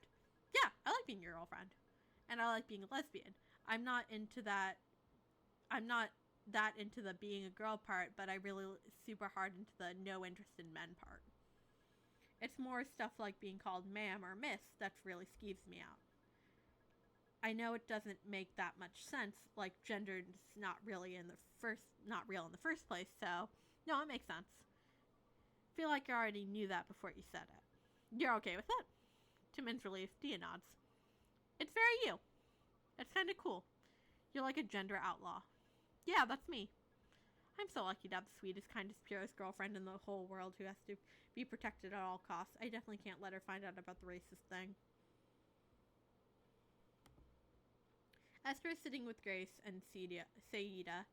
Yeah, I like being your girlfriend. And I like being a lesbian. I'm not that into the being a girl part, but I really super hard into the no interest in men part. It's more stuff like being called ma'am or miss that really skeeves me out. I know it doesn't make that much sense, like gender's not real in the first place, so no, it makes sense. Feel like I already knew that before you said it. You're okay with it? To Min's relief, Dia nods. It's very you. It's kind of cool. You're like a gender outlaw. Yeah, that's me. I'm so lucky to have the sweetest, kindest, purest girlfriend in the whole world who has to be protected at all costs. I definitely can't let her find out about the racist thing. Esther is sitting with Grace and Saida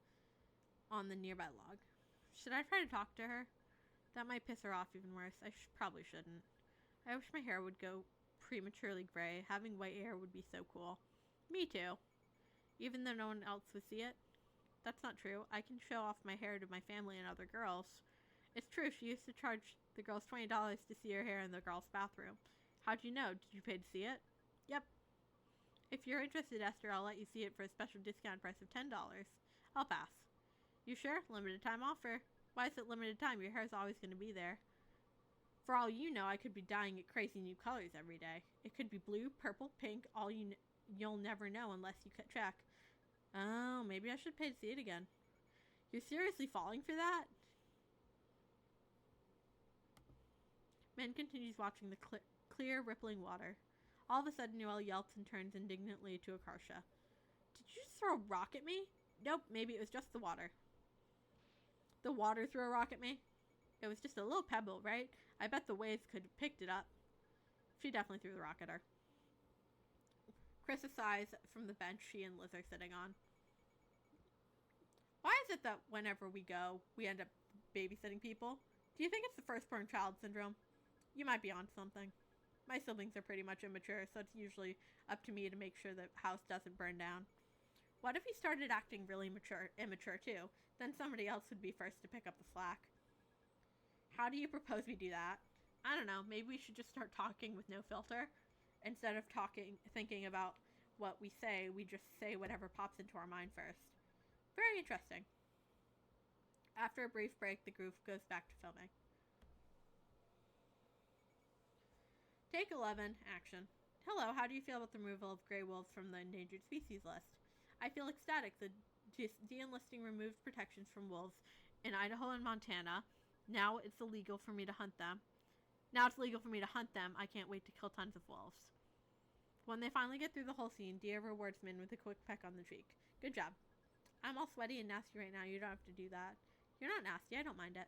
on the nearby log. Should I try to talk to her? That might piss her off even worse. I probably shouldn't. I wish my hair would go prematurely gray. Having white hair would be so cool. Me too. Even though no one else would see it? That's not true. I can show off my hair to my family and other girls. It's true, she used to charge the girls $20 to see her hair in the girls' bathroom. How'd you know? Did you pay to see it? Yep. If you're interested, Esther, I'll let you see it for a special discount price of $10. I'll pass. You sure? Limited time offer. Why is it limited time? Your hair's always going to be there. For all you know, I could be dyeing it crazy new colors every day. It could be blue, purple, pink, all you'll never know unless you check. Oh, maybe I should pay to see it again. You're seriously falling for that? Min continues watching the clear, rippling water. All of a sudden, Noelle yelps and turns indignantly to Akarsha. Did you just throw a rock at me? Nope, maybe it was just the water. The water threw a rock at me? It was just a little pebble, right? I bet the waves could have picked it up. She definitely threw the rock at her. Chris sighs from the bench she and Liz are sitting on. Why is it that whenever we go, we end up babysitting people? Do you think it's the firstborn child syndrome? You might be on something. My siblings are pretty much immature, so it's usually up to me to make sure the house doesn't burn down. What if we started acting really immature too? Then somebody else would be first to pick up the slack. How do you propose we do that? I don't know, maybe we should just start talking with no filter. Instead of thinking about what we say, we just say whatever pops into our mind first. Very interesting. After a brief break, the group goes back to filming. Take 11, action. Hello, how do you feel about the removal of gray wolves from the endangered species list? I feel ecstatic. The de-enlisting removed protections from wolves in Idaho and Montana. Now it's illegal for me to hunt them. I can't wait to kill tons of wolves. When they finally get through the whole scene, Dia rewards Min with a quick peck on the cheek. Good job. I'm all sweaty and nasty right now. You don't have to do that. You're not nasty. I don't mind it.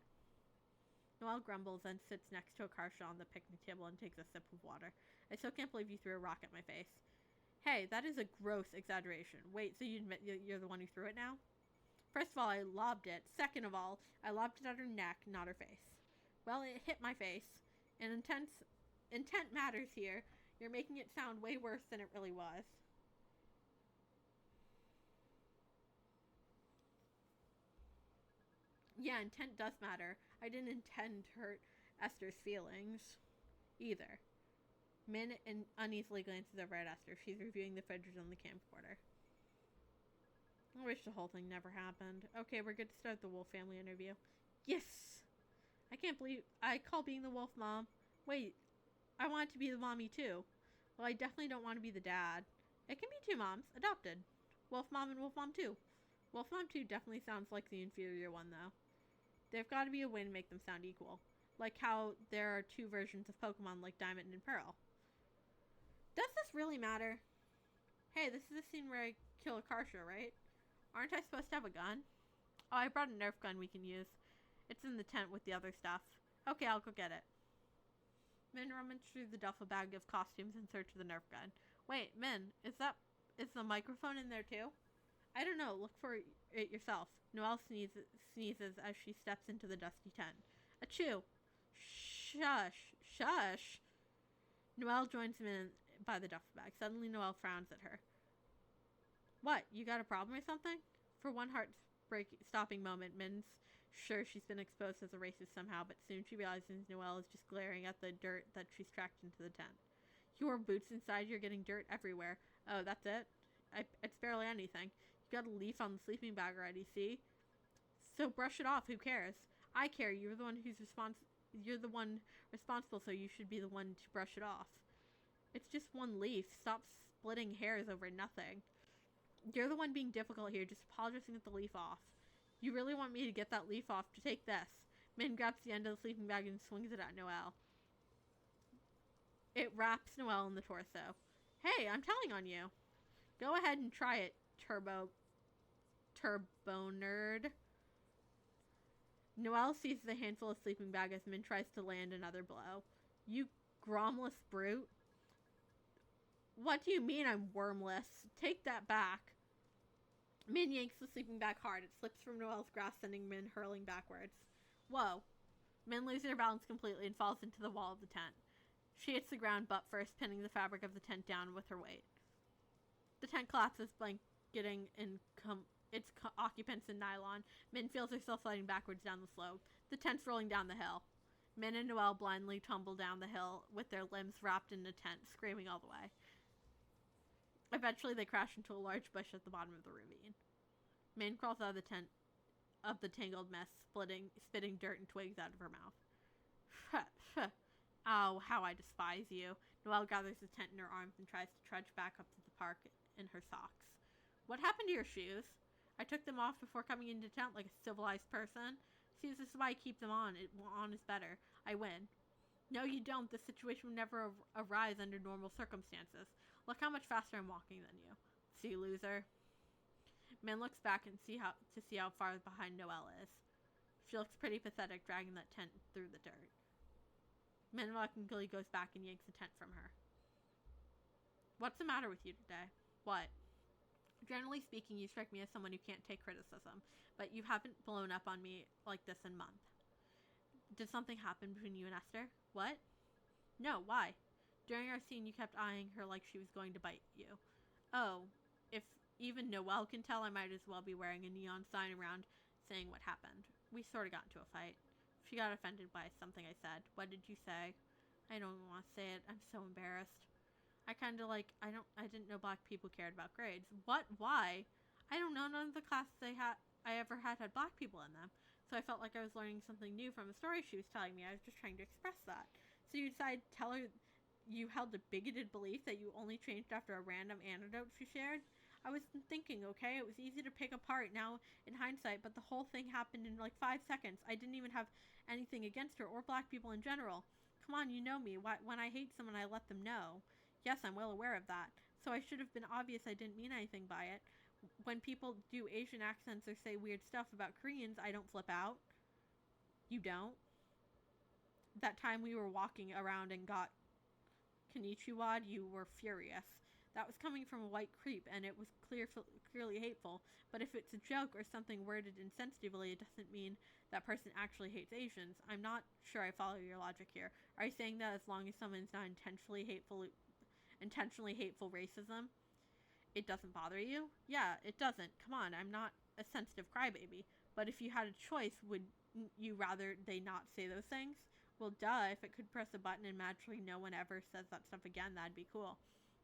Noelle grumbles and sits next to Akarsha on the picnic table and takes a sip of water. I still can't believe you threw a rock at my face. Hey, that is a gross exaggeration. Wait, so you admit you're the one who threw it now? First of all, I lobbed it. Second of all, I lobbed it at her neck, not her face. Well, it hit my face. And intent matters here. You're making it sound way worse than it really was. Yeah, intent does matter. I didn't intend to hurt Esther's feelings either. Min uneasily glances over at Esther. She's reviewing the footage on the camcorder. I wish the whole thing never happened. Okay, we're good to start the Wolf family interview. Yes! I can't believe I call being the Wolf mom. Wait, I want to be the mommy too. Well, I definitely don't want to be the dad. It can be two moms, adopted. Wolf mom and Wolf mom 2. Wolf mom 2 definitely sounds like the inferior one though. There've got to be a way to make them sound equal. Like how there are two versions of Pokemon like Diamond and Pearl. Does this really matter? Hey, this is the scene where I kill Akarsha, right? Aren't I supposed to have a gun? Oh, I brought a Nerf gun we can use. It's in the tent with the other stuff. Okay, I'll go get it. Min rummaged through the duffel bag of costumes in search of the Nerf gun. Wait, Min, is the microphone in there too? I don't know. Look for it yourself. Noelle sneezes as she steps into the dusty tent. Achoo! Shush! Shush! Noelle joins him in by the duffel bag. Suddenly, Noelle frowns at her. What? You got a problem or something? For one heart-stopping moment, Min's sure she's been exposed as a racist somehow, but soon she realizes Noelle is just glaring at the dirt that she's tracked into the tent. You wore boots inside, you're getting dirt everywhere. Oh, that's it? It's barely anything. You got a leaf on the sleeping bag already, see? So brush it off, who cares? I care, you're the one responsible, so you should be the one to brush it off. It's just one leaf. Stop splitting hairs over nothing. You're the one being difficult here, just apologize and get the leaf off. You really want me to get that leaf off? To take this. Min grabs the end of the sleeping bag and swings it at Noelle. It wraps Noelle in the torso. Hey, I'm telling on you. Go ahead and try it, Turbo Nerd. Noelle sees the handful of sleeping bag as Min tries to land another blow. You gromless brute. What do you mean I'm wormless? Take that back. Min yanks the sleeping bag hard. It slips from Noelle's grasp, sending Min hurling backwards. Whoa. Min loses her balance completely and falls into the wall of the tent. She hits the ground butt first, pinning the fabric of the tent down with her weight. The tent collapses, blanketing its occupants in nylon. Min feels herself sliding backwards down the slope. The tent's rolling down the hill. Min and Noelle blindly tumble down the hill with their limbs wrapped in the tent, screaming all the way. Eventually, they crash into a large bush at the bottom of the ravine. Min crawls out of the tangled mess, spitting dirt and twigs out of her mouth. Oh, how I despise you. Noelle gathers the tent in her arms and tries to trudge back up to the park in her socks. What happened to your shoes? I took them off before coming into town like a civilized person. See, this is why I keep them on. On is better. I win. No, you don't. This situation would never arise under normal circumstances. Look how much faster I'm walking than you. See, loser. Min looks back and see how far behind Noelle is. She looks pretty pathetic, dragging that tent through the dirt. Min reluctantly goes back and yanks the tent from her. What's the matter with you today? What? Generally speaking, you strike me as someone who can't take criticism, but you haven't blown up on me like this in months. Did something happen between you and Esther? What? No, why? During our scene, you kept eyeing her like she was going to bite you. Oh, if even Noelle can tell, I might as well be wearing a neon sign around saying what happened. We sort of got into a fight. She got offended by something I said. What did you say? I don't even want to say it. I'm so embarrassed. I didn't know black people cared about grades. What? Why? I don't know. None of the classes I ever had black people in them. So I felt like I was learning something new from a story she was telling me. I was just trying to express that. So you decided to tell her you held a bigoted belief that you only changed after a random anecdote she shared? I was thinking, okay? It was easy to pick apart now in hindsight, but the whole thing happened in like 5 seconds. I didn't even have anything against her or black people in general. Come on, you know me. When I hate someone, I let them know. Yes, I'm well aware of that. So I should have been obvious I didn't mean anything by it. When people do Asian accents or say weird stuff about Koreans, I don't flip out. You don't? That time we were walking around and got konnichiwa'd, you were furious. That was coming from a white creep, and it was clearly hateful. But if it's a joke or something worded insensitively, it doesn't mean that person actually hates Asians. I'm not sure I follow your logic here. Are you saying that as long as someone's not intentionally hateful racism, it doesn't bother you? Yeah, it doesn't. Come on, I'm not a sensitive crybaby. But if you had a choice, would you rather they not say those things? Well, duh, if it could press a button and magically no one ever says that stuff again, that'd be cool.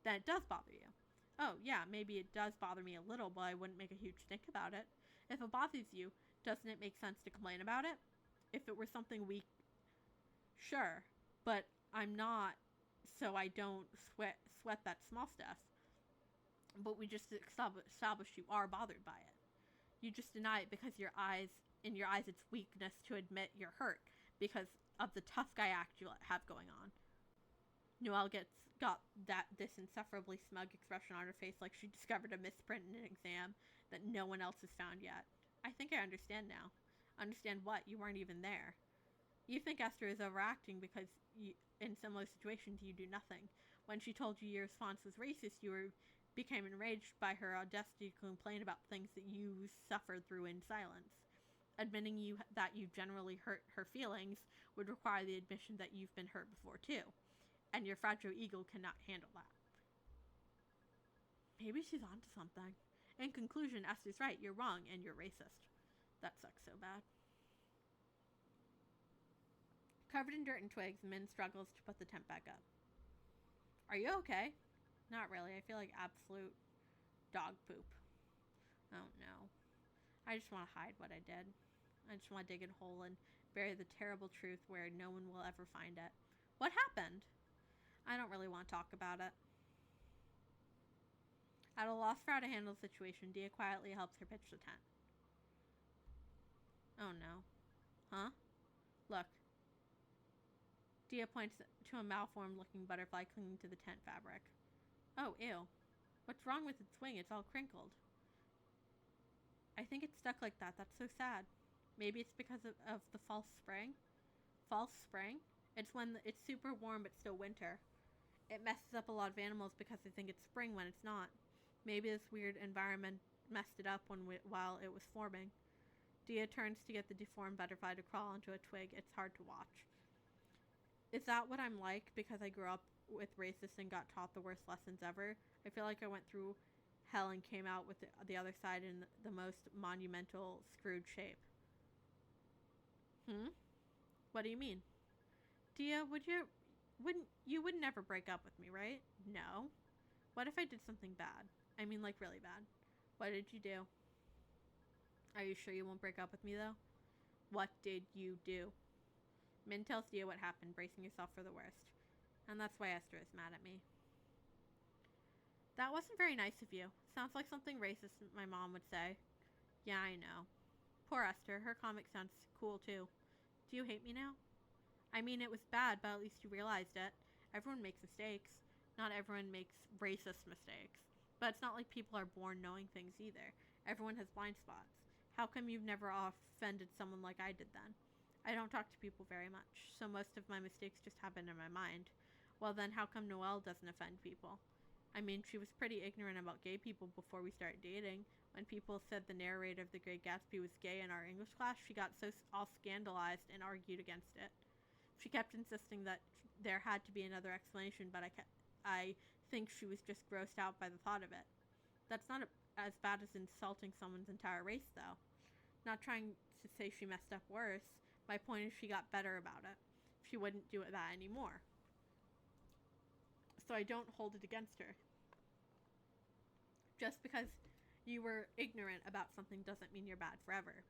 Then it does bother you. Oh, yeah, maybe it does bother me a little, but I wouldn't make a huge stink about it. If it bothers you, doesn't it make sense to complain about it? If it were something weak, sure, but I'm not, so I don't sweat that small stuff. But we just established you are bothered by it. You just deny it because in your eyes it's weakness to admit you're hurt because of the tough guy act you have going on. Noelle got this insufferably smug expression on her face like she discovered a misprint in an exam that no one else has found yet. I think I understand now. Understand what? You weren't even there. You think Esther is overacting because in similar situations you do nothing. When she told you your response was racist, you were became enraged by her audacity to complain about things that you suffered through in silence. Admitting that you generally hurt her feelings would require the admission that you've been hurt before too, and your fragile ego cannot handle that. Maybe she's onto something. In conclusion, Esther's right, you're wrong, and you're racist. That sucks so bad. Covered in dirt and twigs, Min struggles to put the tent back up. Are you okay? Not really. I feel like absolute dog poop. Oh no. I just want to hide what I did. I just want to dig a hole and bury the terrible truth where no one will ever find it. What happened? I don't really want to talk about it. At a loss for how to handle the situation, Dia quietly helps her pitch the tent. Oh no. Huh? Look. Dia points to a malformed looking butterfly clinging to the tent fabric. Oh, ew. What's wrong with its wing? It's all crinkled. I think it's stuck like that. That's so sad. Maybe it's because of the false spring? False spring? It's when it's super warm but still winter. It messes up a lot of animals because they think it's spring when it's not. Maybe this weird environment messed it up while it was forming. Dia turns to get the deformed butterfly to crawl onto a twig. It's hard to watch. Is that what I'm like because I grew up with racists and got taught the worst lessons ever? I feel like I went through hell and came out with the other side in the most monumental screwed shape. What do you mean? Dia, you would never break up with me, right? No. What if I did something bad? I mean, like really bad. What did you do? Are you sure you won't break up with me, though? What did you do? Min tells Dia what happened, bracing herself for the worst. And that's why Esther is mad at me. That wasn't very nice of you. Sounds like something racist my mom would say. Yeah, I know. Poor Esther. Her comic sounds cool, too. Do you hate me now? I mean, it was bad, but at least you realized it. Everyone makes mistakes. Not everyone makes racist mistakes. But it's not like people are born knowing things either. Everyone has blind spots. How come you've never offended someone like I did then? I don't talk to people very much, so most of my mistakes just happen in my mind. Well then, how come Noelle doesn't offend people? I mean, she was pretty ignorant about gay people before we started dating. When people said the narrator of The Great Gatsby was gay in our English class, she got so all scandalized and argued against it. She kept insisting that there had to be another explanation, but I think she was just grossed out by the thought of it. That's not as bad as insulting someone's entire race, though. Not trying to say she messed up worse. My point is she got better about it. She wouldn't do that anymore. So I don't hold it against her. Just because you were ignorant about something doesn't mean you're bad forever.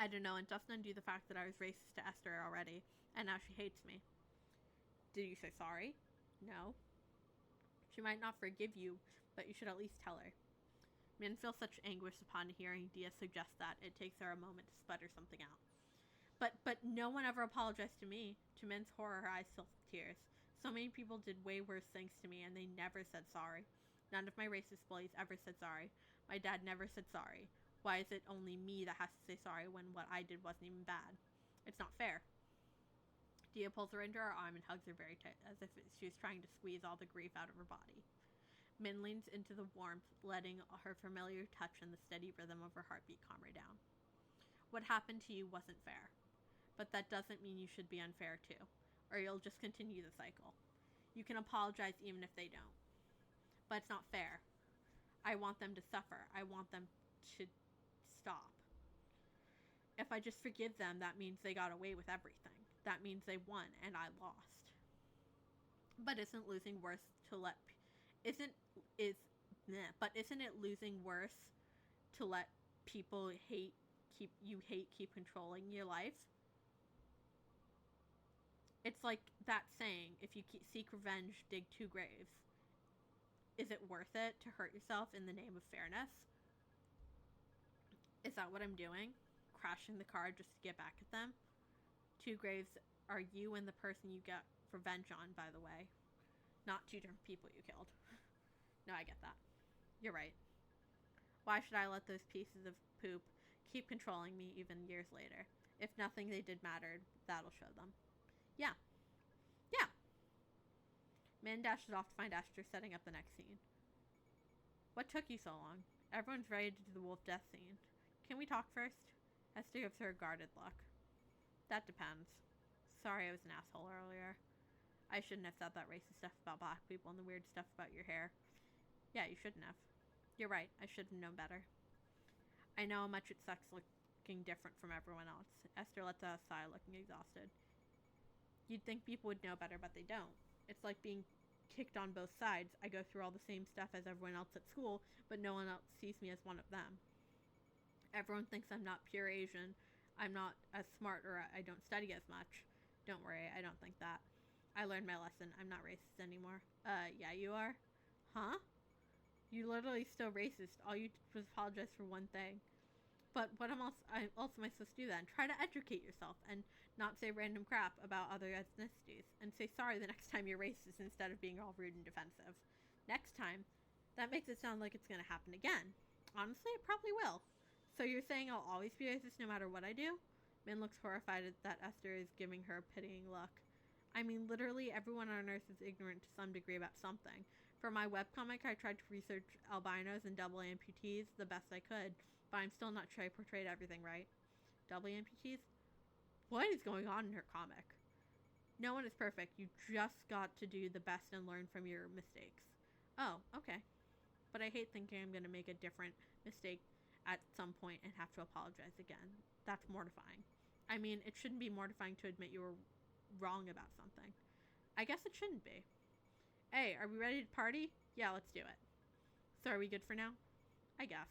I don't know, and doesn't undo the fact that I was racist to Esther already, and now she hates me. Did you say sorry? No. She might not forgive you, but you should at least tell her. Min feels such anguish upon hearing Dia suggest that it takes her a moment to sputter something out. But no one ever apologized to me. To Min's horror, her eyes filled with tears. So many people did way worse things to me, and they never said sorry. None of my racist bullies ever said sorry. My dad never said sorry. Why is it only me that has to say sorry when what I did wasn't even bad? It's not fair. Dia pulls her into her arm and hugs her very tight, as if she was trying to squeeze all the grief out of her body. Min leans into the warmth, letting her familiar touch and the steady rhythm of her heartbeat calm her down. What happened to you wasn't fair. But that doesn't mean you should be unfair too, or you'll just continue the cycle. You can apologize even if they don't. But it's not fair. I want them to suffer. I want them to stop. If I just forgive them, that means they got away with everything. That means they won and I lost. But isn't it losing worse to let people keep controlling your life? It's like that saying, if you seek revenge, dig 2 graves. Is it worth it to hurt yourself in the name of fairness? Is that what I'm doing? Crashing the car just to get back at them? 2 graves are you and the person you get revenge on, by the way. Not 2 different people you killed. No, I get that. You're right. Why should I let those pieces of poop keep controlling me even years later? If nothing they did mattered, that'll show them. Yeah. Min dashes off to find Esther setting up the next scene. What took you so long? Everyone's ready to do the wolf death scene. Can we talk first? Esther gives her a guarded look. That depends. Sorry I was an asshole earlier. I shouldn't have said that racist stuff about black people and the weird stuff about your hair. Yeah, you shouldn't have. You're right, I should have known better. I know how much it sucks looking different from everyone else. Esther lets out a sigh, looking exhausted. You'd think people would know better, but they don't. It's like being kicked on both sides. I go through all the same stuff as everyone else at school, but no one else sees me as one of them. Everyone thinks I'm not pure Asian, I'm not as smart, or I don't study as much. Don't worry, I don't think that. I learned my lesson. I'm not racist anymore. Yeah, you are? Huh? You literally still racist. All you did was apologize for one thing. But what else am I supposed to do then? Try to educate yourself and not say random crap about other ethnicities. And say sorry the next time you're racist instead of being all rude and defensive. Next time? That makes it sound like it's going to happen again. Honestly, it probably will. So you're saying I'll always be racist no matter what I do? Min looks horrified that Esther is giving her a pitying look. I mean, literally everyone on Earth is ignorant to some degree about something. For my webcomic, I tried to research albinos and double amputees the best I could, but I'm still not sure I portrayed everything right. Double amputees? What is going on in her comic? No one is perfect. You just got to do the best and learn from your mistakes. Oh, okay. But I hate thinking I'm going to make a different mistake at some point and have to apologize again. That's mortifying. I mean, it shouldn't be mortifying to admit you were wrong about something. I guess it shouldn't be. Hey, are we ready to party? Yeah, let's do it. So are we good for now? I guess.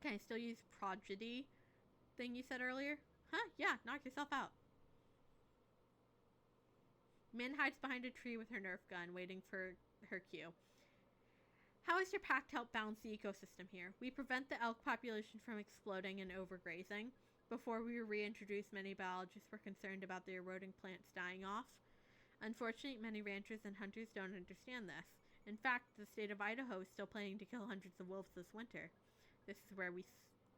Can I still use prodigy thing you said earlier? Huh? Yeah, knock yourself out. Min hides behind a tree with her Nerf gun, waiting for her cue. How is your pack to help balance the ecosystem here? We prevent the elk population from exploding and overgrazing. Before we were reintroduced, many biologists were concerned about the eroding plants dying off. Unfortunately, many ranchers and hunters don't understand this. In fact, the state of Idaho is still planning to kill hundreds of wolves this winter. This is where we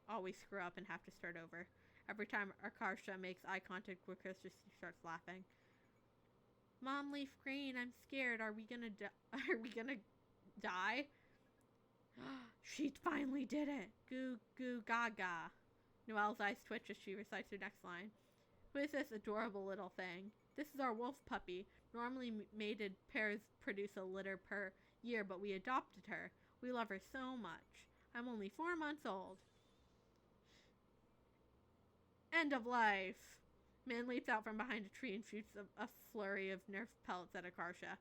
always screw up and have to start over. Every time Akarsha makes eye contact with Chris, she starts laughing. Mom, leaf green, I'm scared. Are we gonna die? She finally did it. Goo goo gaga. Noelle's eyes twitch as she recites her next line. Who is this adorable little thing? This is our wolf puppy. Normally mated pairs produce a litter per year, but we adopted her. We love her so much. I'm only 4 months old. End of life. Min leaps out from behind a tree and shoots a flurry of Nerf pellets at Akarsha.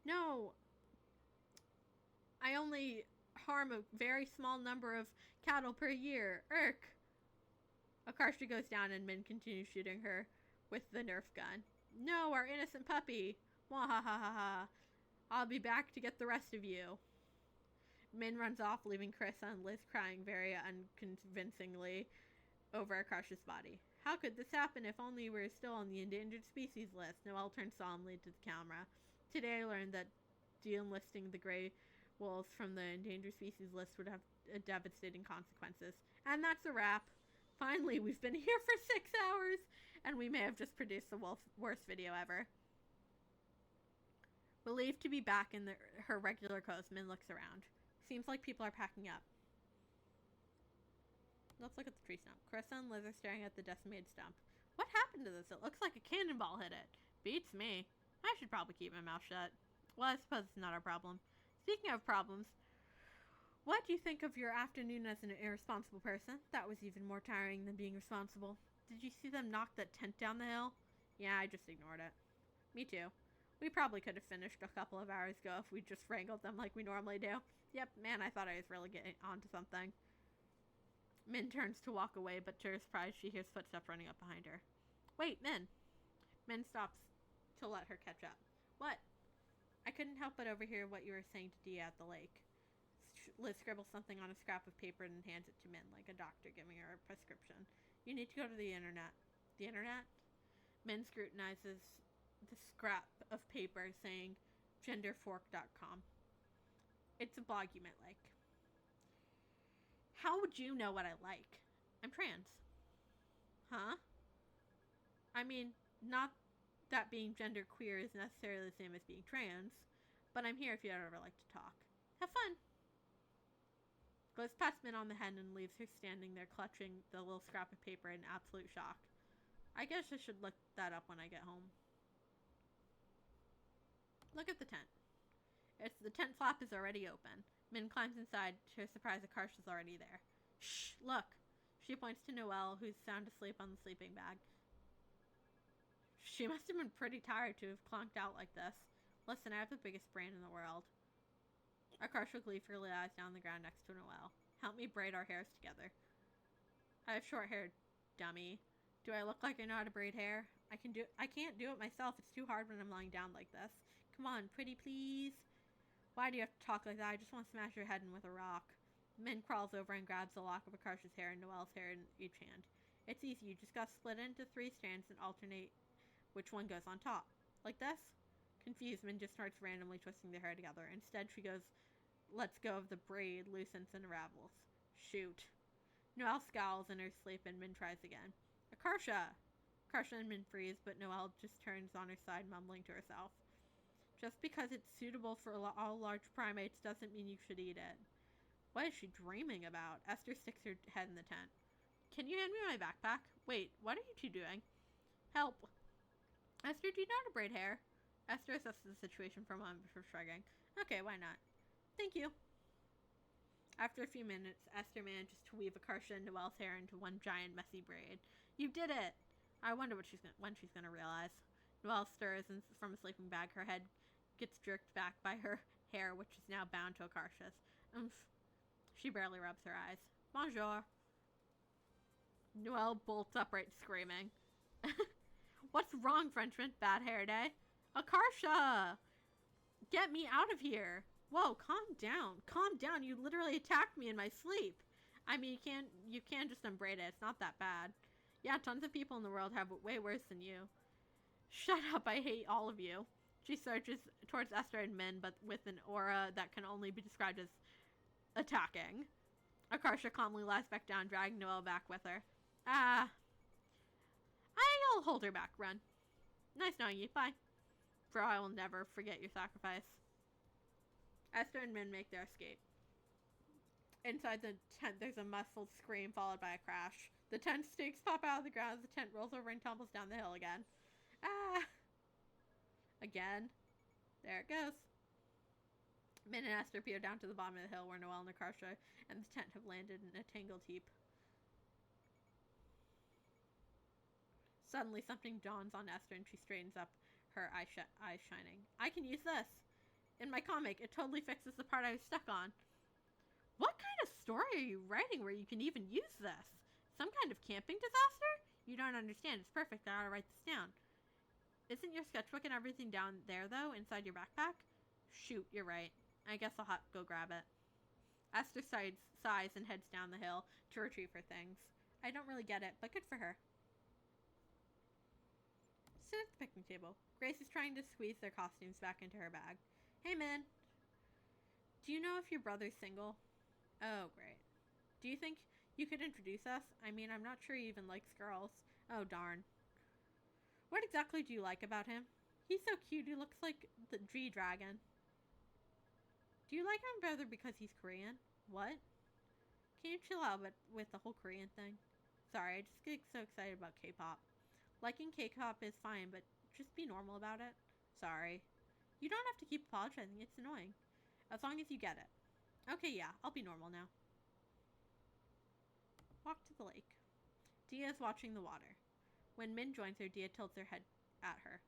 No! I only harm a very small number of cattle per year. Irk! Akarsha goes down and Min continues shooting her with the Nerf gun. No, our innocent puppy! Wahahaha! I'll be back to get the rest of you. Min runs off, leaving Carissa and Liz crying very unconvincingly over Akarsha's body. How could this happen if only we were still on the endangered species list? Noelle turned solemnly to the camera. Today I learned that delisting the gray wolves from the endangered species list would have devastating consequences. And that's a wrap. Finally, we've been here for 6 hours, and we may have just produced the worst video ever. Relieved to be back in her regular clothes, Min looks around. Seems like people are packing up. Let's look at the tree stump. Carissa and Liz are staring at the decimated stump. What happened to this? It looks like a cannonball hit it. Beats me. I should probably keep my mouth shut. Well, I suppose it's not our problem. Speaking of problems, what do you think of your afternoon as an irresponsible person? That was even more tiring than being responsible. Did you see them knock that tent down the hill? Yeah, I just ignored it. Me too. We probably could have finished a couple of hours ago if we just wrangled them like we normally do. Yep, man, I thought I was really getting onto something. Min turns to walk away, but to her surprise, she hears footsteps running up behind her. Wait, Min! Min stops to let her catch up. What? I couldn't help but overhear what you were saying to Dia at the lake. Liz scribbles something on a scrap of paper and hands it to Min, like a doctor giving her a prescription. You need to go to the internet. The internet? Min scrutinizes the scrap of paper, saying genderfork.com. It's a blog you might like. How would you know what I like? I'm trans. Huh? I mean, not that being genderqueer is necessarily the same as being trans, but I'm here if you'd ever like to talk. Have fun! Goes past Min on the head and leaves her standing there clutching the little scrap of paper in absolute shock. I guess I should look that up when I get home. Look at the tent. The tent flap is already open. Min climbs inside. To her surprise, Akarsha's already there. Shh, look. She points to Noelle, who's sound asleep on the sleeping bag. She must have been pretty tired to have clonked out like this. Listen, I have the biggest brain in the world. Akarsha gleefully lies down on the ground next to Noelle. Help me braid our hairs together. I have short hair, dummy. Do I look like I know how to braid hair? I can't do it myself. It's too hard when I'm lying down like this. Come on, pretty please. Why do you have to talk like that? I just want to smash your head in with a rock. Min crawls over and grabs a lock of Akarsha's hair and Noelle's hair in each hand. It's easy. You just gotta split it into 3 strands and alternate which one goes on top. Like this? Confused, Min just starts randomly twisting their hair together. Instead, she goes, lets go of the braid, loosens, and unravels. Shoot. Noelle scowls in her sleep and Min tries again. Akarsha! Akarsha and Min freeze, but Noelle just turns on her side, mumbling to herself. Just because it's suitable for all large primates doesn't mean you should eat it. What is she dreaming about? Esther sticks her head in the tent. Can you hand me my backpack? Wait, what are you two doing? Help! Esther, do you know how to braid hair? Esther assesses the situation for a moment before shrugging. Okay, why not? Thank you. After a few minutes, Esther manages to weave Akarsha and Noelle's hair into one giant messy braid. You did it! I wonder when she's gonna realize. Noelle stirs from a sleeping bag. Her head gets jerked back by her hair, which is now bound to Akarsha's. She barely rubs her eyes. Bonjour. Noelle bolts upright, screaming. What's wrong, Frenchman? Bad hair day? Akarsha! Get me out of here! Whoa, calm down. Calm down. You literally attacked me in my sleep. I mean, you can just unbraid it. It's not that bad. Yeah, tons of people in the world have it way worse than you. Shut up. I hate all of you. She surges towards Esther and Min, but with an aura that can only be described as attacking. Akarsha calmly lies back down, dragging Noelle back with her. I'll hold her back. Run. Nice knowing you. Bye. Bro, I will never forget your sacrifice. Esther and Min make their escape. Inside the tent, there's a muffled scream followed by a crash. The tent stakes pop out of the ground as the tent rolls over and tumbles down the hill again. Again. There it goes. Min and Esther peer down to the bottom of the hill where Noelle and Akarsha and the tent have landed in a tangled heap. Suddenly, something dawns on Esther and she straightens up, her eyes shining. I can use this! In my comic, it totally fixes the part I was stuck on. What kind of story are you writing where you can even use this? Some kind of camping disaster? You don't understand. It's perfect. I gotta write this down. Isn't your sketchbook and everything down there, though, inside your backpack? Shoot, you're right. I guess I'll have to go grab it. Esther sighs and heads down the hill to retrieve her things. I don't really get it, but good for her. Sit at the picnic table. Grace is trying to squeeze their costumes back into her bag. Hey, Min. Do you know if your brother's single? Oh, great. Do you think you could introduce us? I mean, I'm not sure he even likes girls. Oh, darn. What exactly do you like about him? He's so cute. He looks like the G-Dragon. Do you like him better because he's Korean? What? Can you chill out with the whole Korean thing? Sorry, I just get so excited about K-pop. Liking K-pop is fine, but just be normal about it. Sorry. You don't have to keep apologizing. It's annoying. As long as you get it. Okay, yeah. I'll be normal now. Walk to the lake. Dia is watching the water. When Min joins her, Dia tilts her head at her.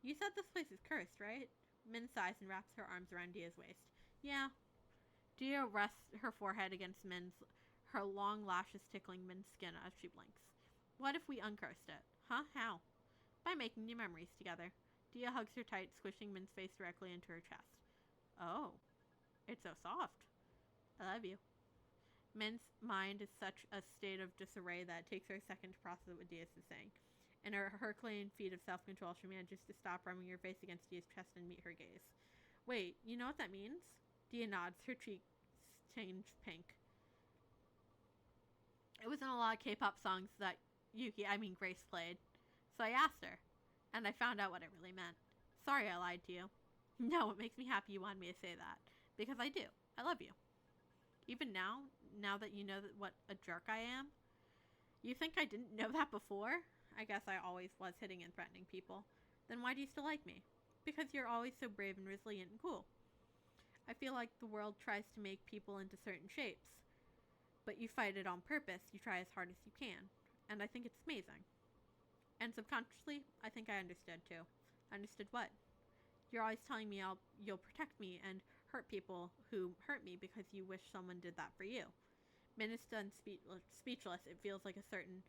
You said this place is cursed, right? Min sighs and wraps her arms around Dia's waist. Yeah. Dia rests her forehead against Min's, her long lashes tickling Min's skin as she blinks. What if we uncursed it? Huh? How? By making new memories together. Dia hugs her tight, squishing Min's face directly into her chest. Oh. It's so soft. I love you. Min's mind is such a state of disarray that it takes her a second to process what Dia is saying. In her Herculean feat of self-control, she manages to stop rubbing her face against Dia's chest and meet her gaze. Wait, you know what that means? Dia nods, her cheeks change pink. It was in a lot of K-pop songs that Grace played. So I asked her, and I found out what it really meant. Sorry I lied to you. No, it makes me happy you wanted me to say that. Because I do. I love you. Even now, now that you know what a jerk I am? You think I didn't know that before? I guess I always was hitting and threatening people. Then why do you still like me? Because you're always so brave and resilient and cool. I feel like the world tries to make people into certain shapes, but you fight it on purpose. You try as hard as you can, and I think it's amazing. And subconsciously, I think I understood too. Understood what? You're always telling me you'll protect me and hurt people who hurt me because you wish someone did that for you. Min is done speechless. It feels like a curtain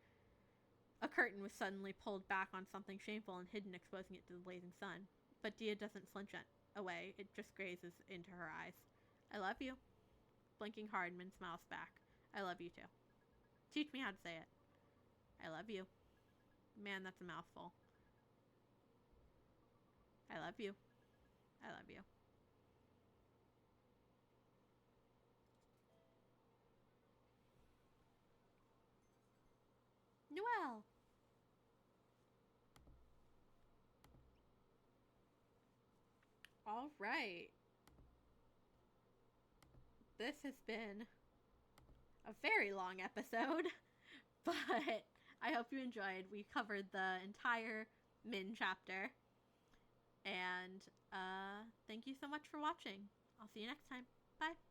was suddenly pulled back on something shameful and hidden, exposing it to the blazing sun. But Dia doesn't flinch away. It just grazes into her eyes. I love you. Blinking hard, Min smiles back. I love you too. Teach me how to say it. I love you. Man, that's a mouthful. I love you. I love you. Noelle! All right. This has been a very long episode, but I hope you enjoyed. We covered the entire Min chapter. And thank you so much for watching. I'll see you next time. Bye.